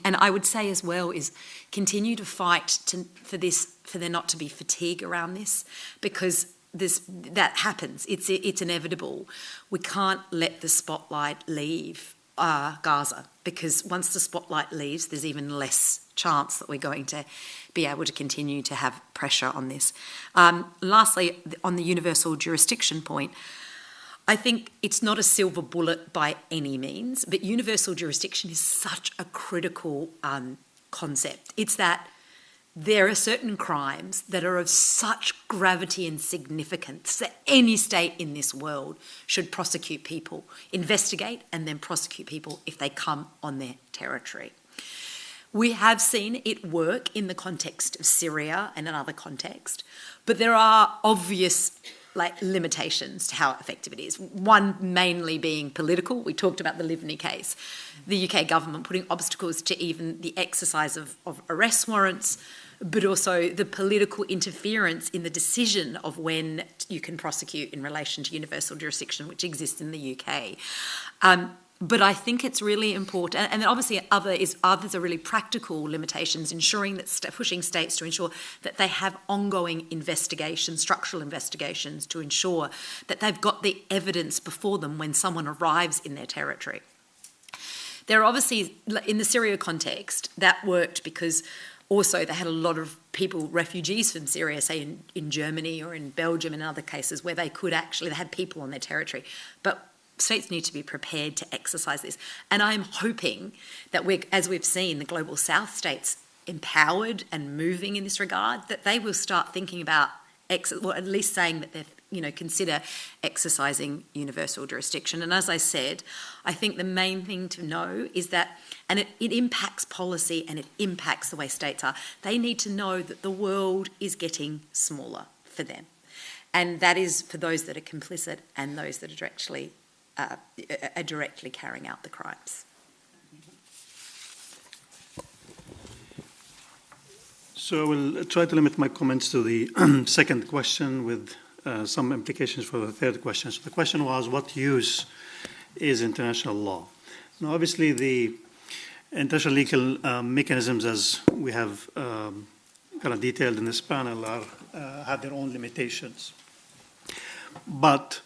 And I would say as well is continue to fight for there not to be fatigue around this, because that happens. It's inevitable. We can't let the spotlight leave Gaza, because once the spotlight leaves, there's even less chance that we're going to be able to continue to have pressure on this. Lastly, on the universal jurisdiction point, I think it's not a silver bullet by any means, but universal jurisdiction is such a critical concept. It's that there are certain crimes that are of such gravity and significance that any state in this world should prosecute people, investigate and then prosecute people if they come on their territory. We have seen it work in the context of Syria and another context, but there are obvious limitations to how effective it is. One mainly being political. We talked about the Livni case. The UK government putting obstacles to even the exercise of arrest warrants, but also the political interference in the decision of when you can prosecute in relation to universal jurisdiction, which exists in the UK. But I think it's really important, and then obviously others are really practical limitations, ensuring that pushing states to ensure that they have ongoing investigations, structural investigations, to ensure that they've got the evidence before them when someone arrives in their territory. There are obviously, in the Syria context, that worked because also they had a lot of people, refugees from Syria, say in Germany or in Belgium and other cases, where they had people on their territory. But states need to be prepared to exercise this. And I'm hoping that as we've seen the global south states empowered and moving in this regard, that they will start thinking about, at least saying that they're, consider exercising universal jurisdiction. And as I said, I think the main thing to know is that, and it impacts policy and it impacts the way states are, they need to know that the world is getting smaller for them. And that is for those that are complicit and those that are directly carrying out the crimes. So I will try to limit my comments to the second question with some implications for the third question. So the question was, what use is international law? Now, obviously, the international legal mechanisms, as we have kind of detailed in this panel, have their own limitations. But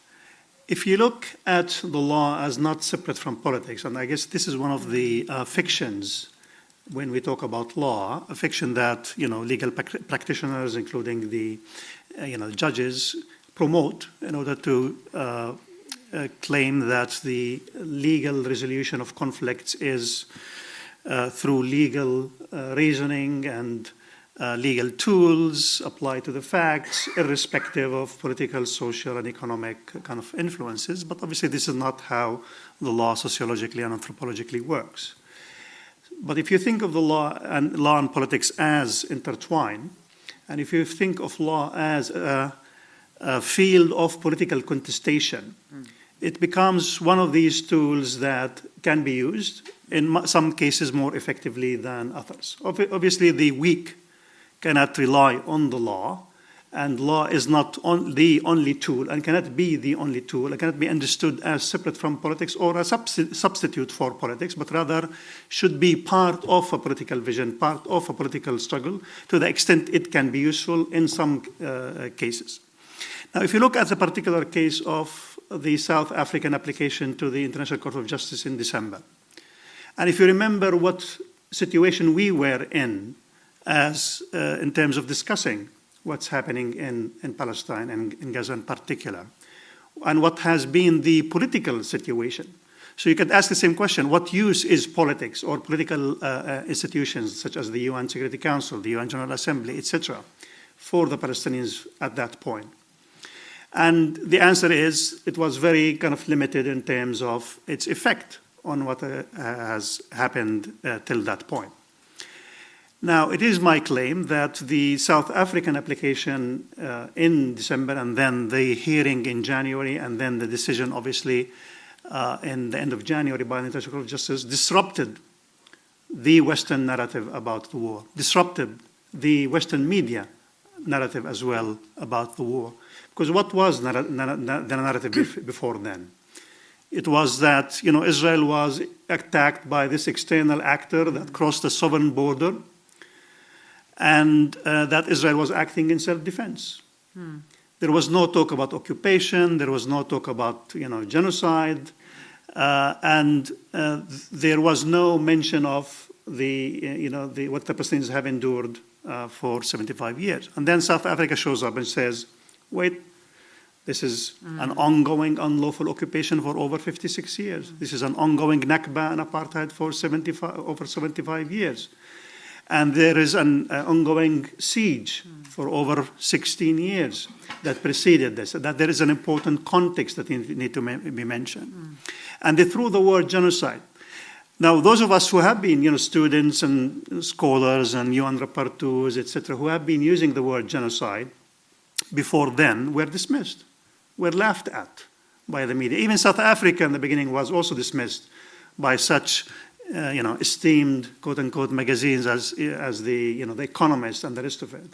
if you look at the law as not separate from politics, and I guess this is one of the fictions when we talk about law, a fiction that legal practitioners, including the judges, promote in order to claim that the legal resolution of conflicts is through legal reasoning and legal tools applied to the facts, irrespective of political, social, and economic kind of influences. But obviously, this is not how the law sociologically and anthropologically works. But if you think of the law and politics as intertwined, and if you think of law as a field of political contestation, it becomes one of these tools that can be used in some cases more effectively than others. Obviously, the weak cannot rely on the law, and law is not the only tool and cannot be the only tool. It cannot be understood as separate from politics or a substitute for politics, but rather should be part of a political vision, part of a political struggle, to the extent it can be useful in some cases. Now, if you look at the particular case of the South African application to the International Court of Justice in December, and if you remember what situation we were in as in terms of discussing what's happening in Palestine and in Gaza in particular, and what has been the political situation. So you could ask the same question: what use is politics or political institutions such as the UN Security Council, the UN General Assembly, etc., for the Palestinians at that point? And the answer is it was very kind of limited in terms of its effect on what has happened till that point. Now, it is my claim that the South African application in December, and then the hearing in January, and then the decision, obviously, in the end of January by the International Court of Justice, disrupted the Western narrative about the war, disrupted the Western media narrative as well about the war. Because what was the narrative before then? It was that Israel was attacked by this external actor that crossed the southern border, and that Israel was acting in self-defense. There was no talk about occupation. There was no talk about, genocide. And there was no mention of what the Palestinians have endured for 75 years. And then South Africa shows up and says, wait, this is an ongoing unlawful occupation for over 56 years. This is an ongoing Nakba and apartheid for over 75 years. And there is an ongoing siege for over 16 years that preceded this, that there is an important context that need to be mentioned. And they threw the word genocide. Now, those of us who have been, students and scholars and UN rapporteurs, etc., who have been using the word genocide before then were dismissed, were laughed at by the media. Even South Africa in the beginning was also dismissed by such, esteemed quote-unquote magazines as the Economist and the rest of it.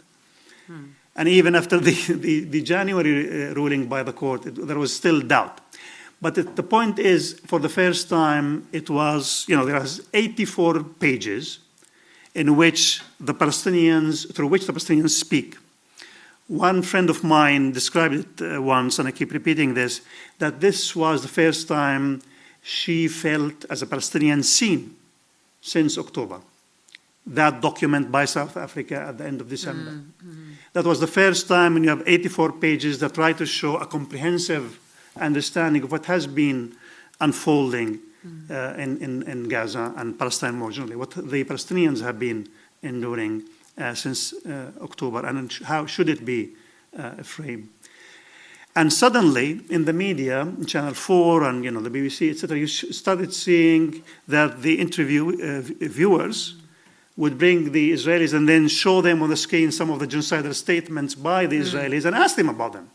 And even after the January ruling by the court, there was still doubt. But the point is, for the first time, it was, there was 84 pages through which the Palestinians speak. One friend of mine described it once, and I keep repeating this, that this was the first time she felt as a Palestinian seen since October. That document by South Africa at the end of December. That was the first time when you have 84 pages that try to show a comprehensive understanding of what has been unfolding in Gaza and Palestine more generally, what the Palestinians have been enduring since October, and how should it be framed. And suddenly, in the media, Channel 4 and the BBC, etc., you started seeing that the viewers would bring the Israelis and then show them on the screen some of the genocidal statements by the Israelis and ask them about them.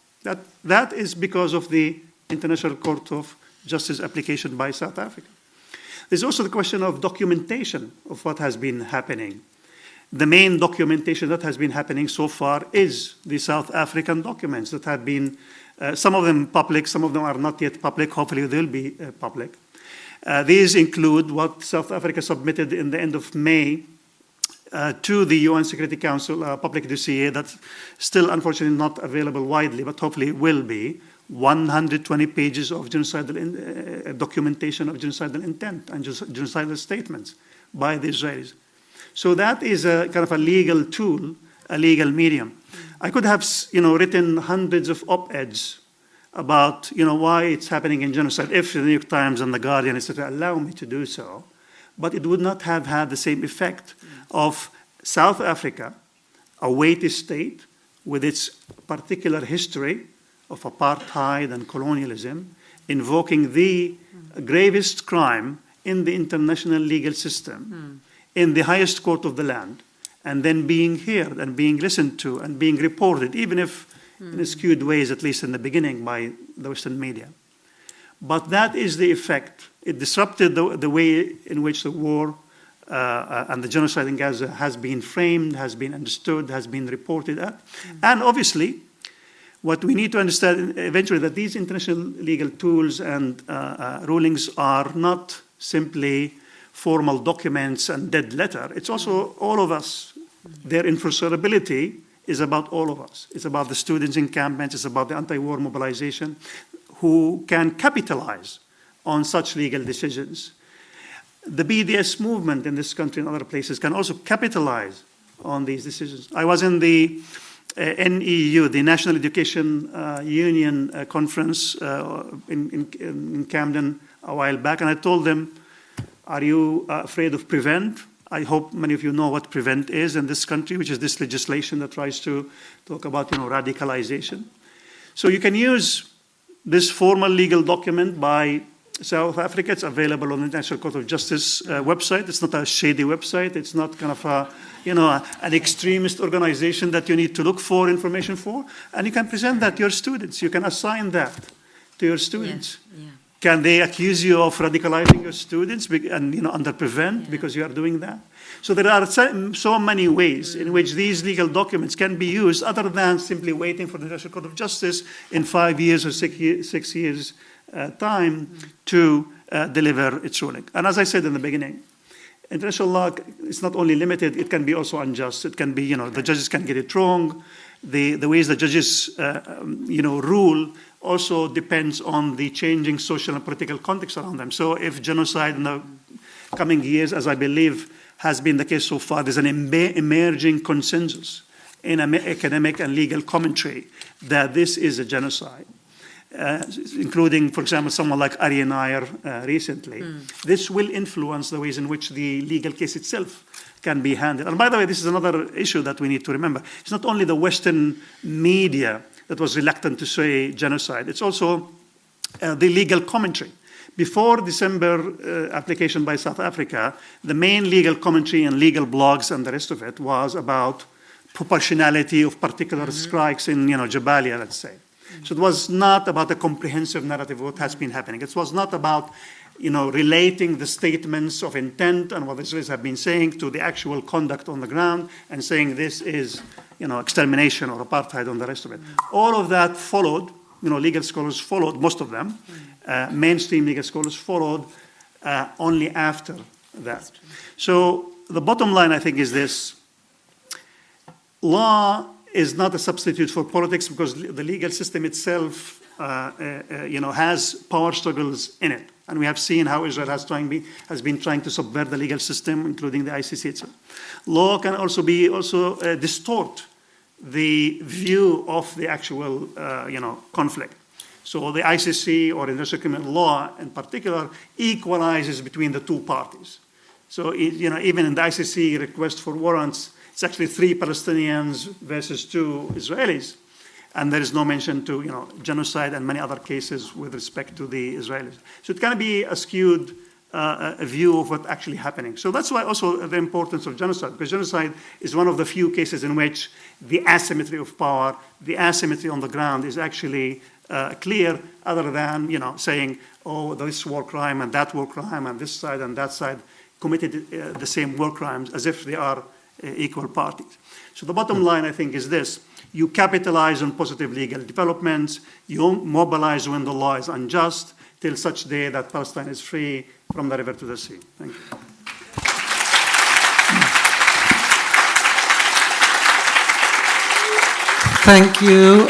That is because of the International Court of Justice application by South Africa. There's also the question of documentation of what has been happening. The main documentation that has been happening so far is the South African documents that have been, some of them public, some of them are not yet public, hopefully they'll be public. These include what South Africa submitted in the end of May to the UN Security Council, public dossier that's still unfortunately not available widely, but hopefully will be, 120 pages of genocidal documentation of genocidal intent and genocidal statements by the Israelis. So that is a kind of a legal tool, a legal medium. I could have, written hundreds of op-eds about, why it's happening in genocide, if the New York Times and the Guardian, etc., allow me to do so. But it would not have had the same effect of South Africa, a weighty state with its particular history of apartheid and colonialism, invoking the gravest crime in the international legal system, in the highest court of the land, and then being heard and being listened to and being reported, even if in skewed ways, at least in the beginning, by the Western media. But that is the effect. It disrupted the way in which the war and the genocide in Gaza has been framed, has been understood, has been reported at. And obviously, what we need to understand eventually that these international legal tools and rulings are not simply formal documents and dead letter. It's also all of us. Their enforceability is about all of us. It's about the students in campus. It's about the anti-war mobilization who can capitalize on such legal decisions. The BDS movement in this country and other places can also capitalize on these decisions. I was in the NEU, the National Education Union conference in Camden a while back, and I told them, are you afraid of PREVENT? I hope many of you know what PREVENT is in this country, which is this legislation that tries to talk about radicalization. So you can use this formal legal document by South Africa. It's available on the International Court of Justice website. It's not a shady website. It's not kind of an extremist organization that you need to look for information for. And you can present that to your students. You can assign that to your students. Yeah. Can they accuse you of radicalizing your students and under PREVENT because you are doing that? So there are so many ways in which these legal documents can be used other than simply waiting for the International Court of Justice in 5 years or 6 years time to deliver its ruling. And as I said in the beginning, international law is not only limited, it can be also unjust. It can be, the judges can get it wrong. the ways the judges, rule also depends on the changing social and political context around them. So if genocide in the coming years, as I believe has been the case so far, there's an emerging consensus in academic and legal commentary that this is a genocide. Including, for example, someone like Nimer recently. This will influence the ways in which the legal case itself can be handled. And by the way, this is another issue that we need to remember. It's not only the Western media that was reluctant to say genocide, it's also the legal commentary. Before December application by South Africa, the main legal commentary and legal blogs and the rest of it was about proportionality of particular strikes in Jabalia, let's say. So it was not about a comprehensive narrative of what has been happening. It was not about, relating the statements of intent and what the Israelis have been saying to the actual conduct on the ground and saying this is, extermination or apartheid and the rest of it. All of that followed, legal scholars followed, most of them, mainstream legal scholars followed only after that. So the bottom line, I think, is this. Law is not a substitute for politics because the legal system itself, has power struggles in it. And we have seen how Israel has been trying to subvert the legal system, including the ICC itself. Law can also distort the view of the actual, conflict. So the ICC or international criminal law in particular equalizes between the two parties. So, even in the ICC request for warrants, it's actually 3 Palestinians versus 2 Israelis. And there is no mention to, genocide and many other cases with respect to the Israelis. So it can be a skewed view of what's actually happening. So that's why also the importance of genocide, because genocide is one of the few cases in which the asymmetry of power, the asymmetry on the ground is actually clear, other than, saying, oh, this war crime and that war crime and this side and that side committed the same war crimes as if they are equal parties. So the bottom line, I think, is this. You capitalize on positive legal developments. You mobilize when the law is unjust till such day that Palestine is free from the river to the sea. Thank you. Thank you.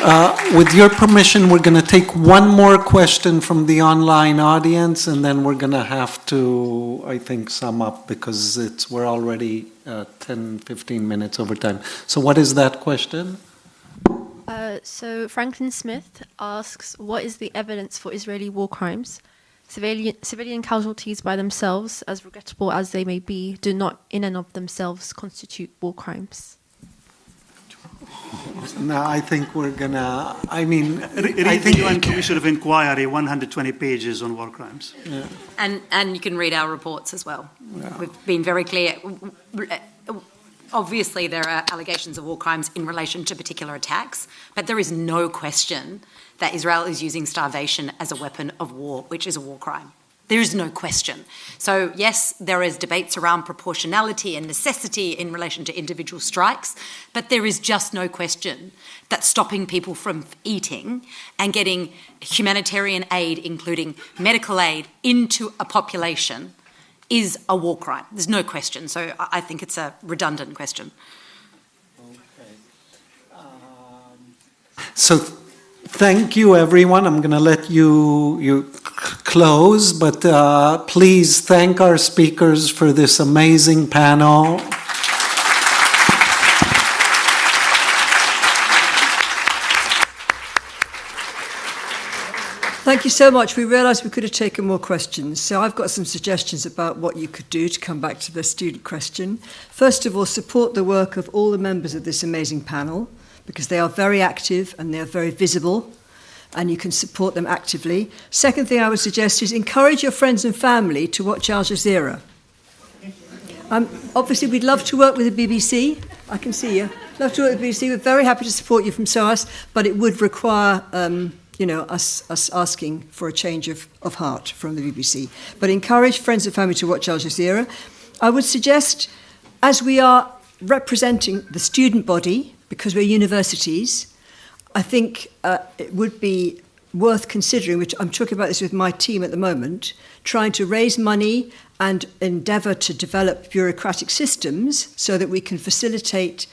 With your permission, we're going to take one more question from the online audience, and then we're going to have to, I think, sum up because we're already 10, 15 minutes over time. So what is that question? So Franklin Smith asks, what is the evidence for Israeli war crimes? Civilian casualties by themselves, as regrettable as they may be, do not in and of themselves constitute war crimes. No, I think we're gonna, I think the UN Commission of Inquiry, 120 pages on war crimes. Yeah. And you can read our reports as well. Yeah. We've been very clear. Obviously, there are allegations of war crimes in relation to particular attacks, but there is no question that Israel is using starvation as a weapon of war, which is a war crime. There is no question. So, yes, there is debates around proportionality and necessity in relation to individual strikes, but there is just no question that stopping people from eating and getting humanitarian aid, including medical aid, into a population is a war crime. There's no question. So I think it's a redundant question. Okay. So thank you, everyone. I'm going to let you close, but please thank our speakers for this amazing panel. Thank you so much. We realised we could have taken more questions, so I've got some suggestions about what you could do to come back to the student question. First of all, support the work of all the members of this amazing panel, because they are very active and they are very visible, and you can support them actively. Second thing I would suggest is encourage your friends and family to watch Al Jazeera. Obviously, we'd love to work with the BBC. I can see you. Love to work with the BBC. We're very happy to support you from SOAS, but it would require us asking for a change of heart from the BBC. But encourage friends and family to watch Al Jazeera. I would suggest, as we are representing the student body, because we're universities, I think it would be worth considering, which I'm talking about this with my team at the moment, trying to raise money and endeavour to develop bureaucratic systems so that we can facilitate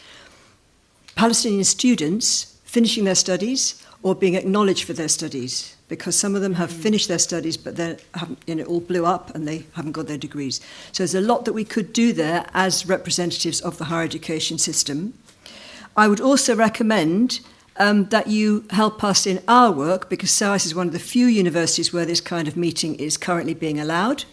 Palestinian students finishing their studies or being acknowledged for their studies, because some of them have finished their studies but then haven't, it all blew up and they haven't got their degrees. So there's a lot that we could do there as representatives of the higher education system. I would also recommend that you help us in our work, because SOAS is one of the few universities where this kind of meeting is currently being allowed.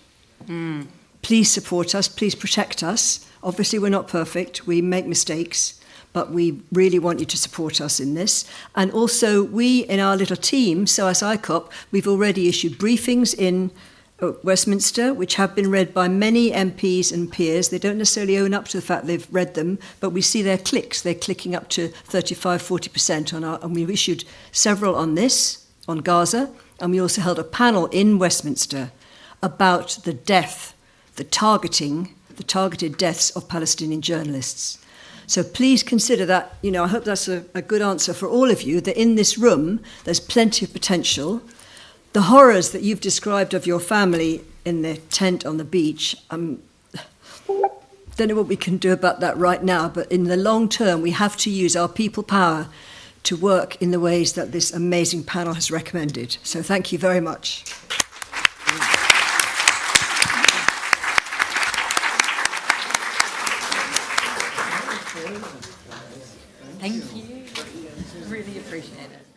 Please support us, please protect us. Obviously we're not perfect, we make mistakes, but we really want you to support us in this. And also we, in our little team, SOAS ICOP, we've already issued briefings in Westminster, which have been read by many MPs and peers. They don't necessarily own up to the fact they've read them, but we see their clicks. They're clicking up to 35-40% on our, and we've issued several on this, on Gaza, and we also held a panel in Westminster about the death, the targeted deaths of Palestinian journalists. So please consider that, I hope that's a good answer for all of you, that in this room there's plenty of potential. The horrors that you've described of your family in the tent on the beach, don't know what we can do about that right now, but in the long term we have to use our people power to work in the ways that this amazing panel has recommended. So thank you very much. Thank you. Really appreciate it.